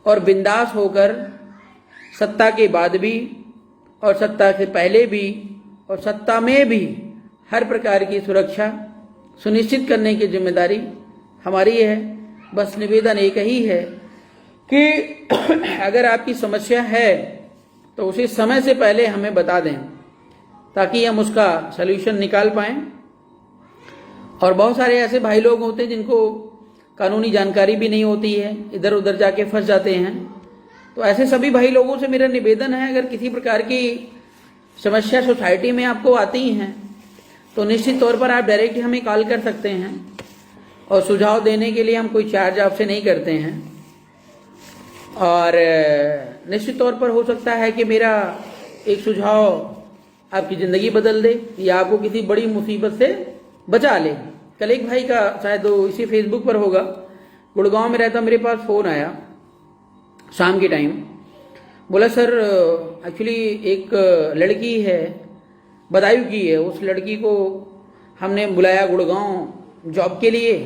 [SPEAKER 1] और बिंदास होकर सत्ता के बाद भी और सत्ता से पहले भी और सत्ता में भी हर प्रकार की सुरक्षा सुनिश्चित करने की जिम्मेदारी हमारी है। बस निवेदन एक ही है कि अगर आपकी समस्या है तो उसे समय से पहले हमें बता दें ताकि हम उसका सलूशन निकाल पाएं। और बहुत सारे ऐसे भाई लोग होते हैं जिनको कानूनी जानकारी भी नहीं होती है, इधर उधर जाके फंस जाते हैं। तो ऐसे सभी भाई लोगों से मेरा निवेदन है, अगर किसी प्रकार की समस्या सोसाइटी में आपको आती हैं तो निश्चित तौर पर आप डायरेक्ट हमें कॉल कर सकते हैं और सुझाव देने के लिए हम कोई चार्ज आपसे नहीं करते हैं। और निश्चित तौर पर हो सकता है कि मेरा एक सुझाव आपकी ज़िंदगी बदल दे या आपको किसी बड़ी मुसीबत से बचा ले। कल एक भाई का शायद इसी फेसबुक पर होगा, गुड़गांव में रहता, मेरे पास फ़ोन आया शाम के टाइम। बोला सर एक्चुअली एक लड़की है, बदायूं की है, उस लड़की को हमने बुलाया गुड़गांव जॉब के लिए,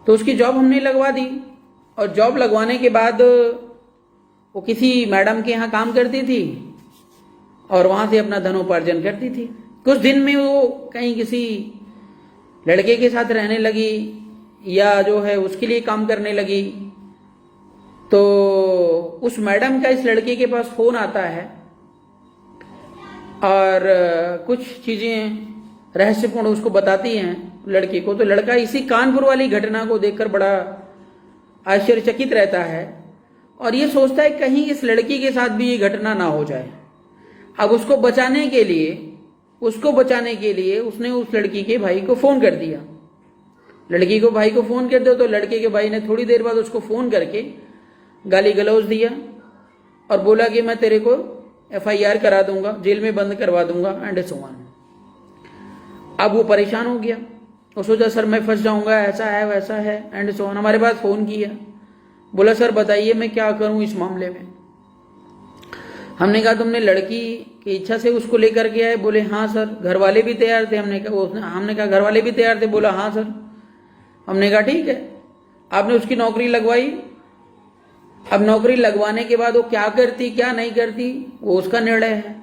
[SPEAKER 1] तो उसकी जॉब हमने लगवा दी। और जॉब लगवाने के बाद वो किसी मैडम के यहाँ काम करती थी और वहाँ से अपना धनोपार्जन करती थी। कुछ दिन में वो कहीं किसी लड़के के साथ रहने लगी या जो है उसके लिए काम करने लगी। तो उस मैडम का इस लड़के के पास फ़ोन आता है और कुछ चीज़ें रहस्यपूर्ण उसको बताती हैं लड़के को। तो लड़का इसी कानपुर वाली घटना को देखकर बड़ा आश्चर्यचकित रहता है और ये सोचता है कहीं इस लड़की के साथ भी ये घटना ना हो जाए। अब उसको बचाने के लिए उसने उस लड़की के भाई को फ़ोन कर दिया। लड़की को भाई को फ़ोन कर दिया तो लड़के के भाई ने थोड़ी देर बाद उसको फ़ोन करके गाली गलौज दिया और बोला कि मैं तेरे को FIR करा दूंगा, जेल में बंद करवा दूंगा एंड सो ऑन। अब वो परेशान हो गया, वो सोचा सर मैं फंस जाऊंगा, ऐसा है वैसा है एंड सो ऑन। हमारे पास फ़ोन किया, बोला सर बताइए मैं क्या करूं इस मामले में। हमने कहा तुमने लड़की की इच्छा से उसको लेकर के आए? बोले हाँ सर, घर वाले भी तैयार थे। हमने कहा घर वाले भी तैयार थे? बोला हाँ सर। हमने कहा ठीक है, आपने उसकी नौकरी लगवाई। अब नौकरी लगवाने के बाद वो क्या करती क्या नहीं करती वो उसका निर्णय है।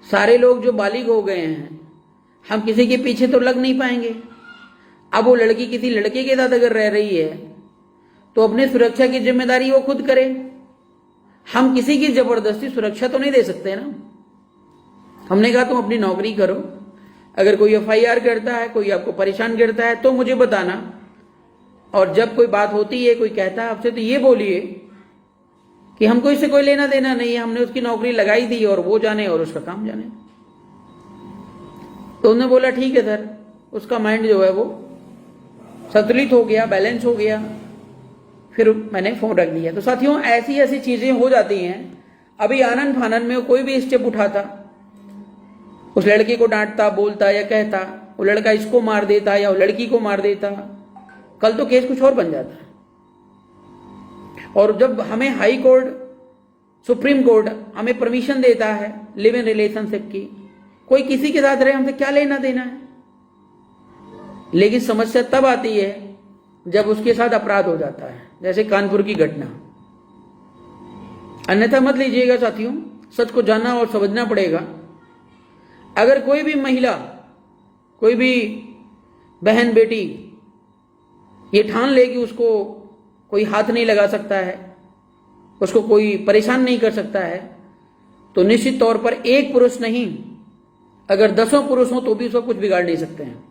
[SPEAKER 1] सारे लोग जो बालिग हो गए हैं, हम किसी के पीछे तो लग नहीं पाएंगे। अब वो लड़की किसी लड़के के साथ अगर रह रही है तो अपने सुरक्षा की जिम्मेदारी वो खुद करे। हम किसी की जबरदस्ती सुरक्षा तो नहीं दे सकते ना। हमने कहा तुम अपनी नौकरी करो, अगर कोई FIR करता है, कोई आपको परेशान करता है तो मुझे बताना, और जब कोई बात होती है, कोई कहता है आपसे तो ये बोलिए कि हमको इससे कोई लेना देना नहीं है, हमने उसकी नौकरी लगाई दी और वो जाने और उसका काम जाने। तो उन्होंने बोला ठीक है सर। उसका माइंड जो है वो संतुलित हो गया, बैलेंस हो गया। फिर मैंने फ़ोन रख दिया। तो साथियों ऐसी ऐसी चीज़ें हो जाती हैं। अभी आनन फानन में कोई भी स्टेप उठाता, उस लड़के को डांटता, बोलता या कहता, वो लड़का इसको मार देता या वो लड़की को मार देता, कल तो केस कुछ और बन जाता। और जब हमें हाई कोर्ट, सुप्रीम कोर्ट हमें परमिशन देता है लिव इन रिलेशनशिप की, कोई किसी के साथ रहे, हमसे क्या लेना देना है। लेकिन समस्या तब आती है जब उसके साथ अपराध हो जाता है, जैसे कानपुर की घटना। अन्यथा मत लीजिएगा साथियों, सच को जानना और समझना पड़ेगा। अगर कोई भी महिला, कोई भी बहन बेटी ये ठान ले कि उसको कोई हाथ नहीं लगा सकता है, उसको कोई परेशान नहीं कर सकता है, तो निश्चित तौर पर एक पुरुष नहीं, अगर 10 पुरुष हो तो भी उसको कुछ बिगाड़ नहीं सकते हैं।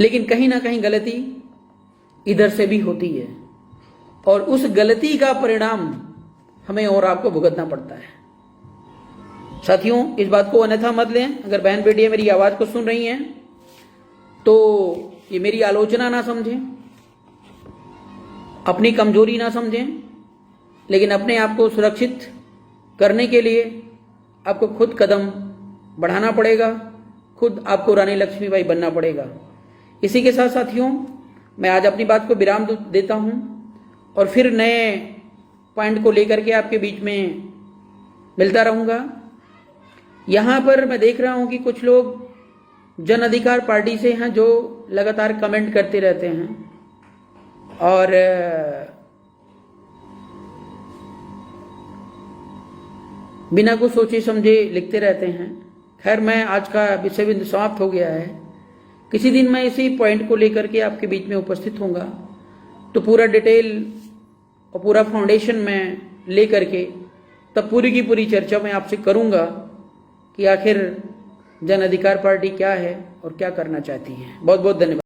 [SPEAKER 1] लेकिन कहीं ना कहीं गलती इधर से भी होती है और उस गलती का परिणाम हमें और आपको भुगतना पड़ता है। साथियों इस बात को अन्यथा मत लें। अगर बहन बेटियां मेरी आवाज को सुन रही हैं तो ये मेरी आलोचना ना समझें, अपनी कमजोरी ना समझें, लेकिन अपने आप को सुरक्षित करने के लिए आपको खुद कदम बढ़ाना पड़ेगा, खुद आपको रानी लक्ष्मीबाई बनना पड़ेगा। इसी के साथ साथियों मैं आज अपनी बात को विराम देता हूं और फिर नए पॉइंट को लेकर के आपके बीच में मिलता रहूंगा। यहां पर मैं देख रहा हूं कि कुछ लोग जन अधिकार पार्टी से हैं जो लगातार कमेंट करते रहते हैं और बिना कुछ सोचे समझे लिखते रहते हैं। खैर मैं आज का विषय बिंदु समाप्त हो गया है। किसी दिन मैं इसी पॉइंट को लेकर के आपके बीच में उपस्थित होऊंगा तो पूरा डिटेल और पूरा फाउंडेशन में लेकर के तब पूरी की पूरी चर्चा मैं आपसे करूंगा कि आखिर जन अधिकार पार्टी क्या है और क्या करना चाहती है। बहुत बहुत धन्यवाद।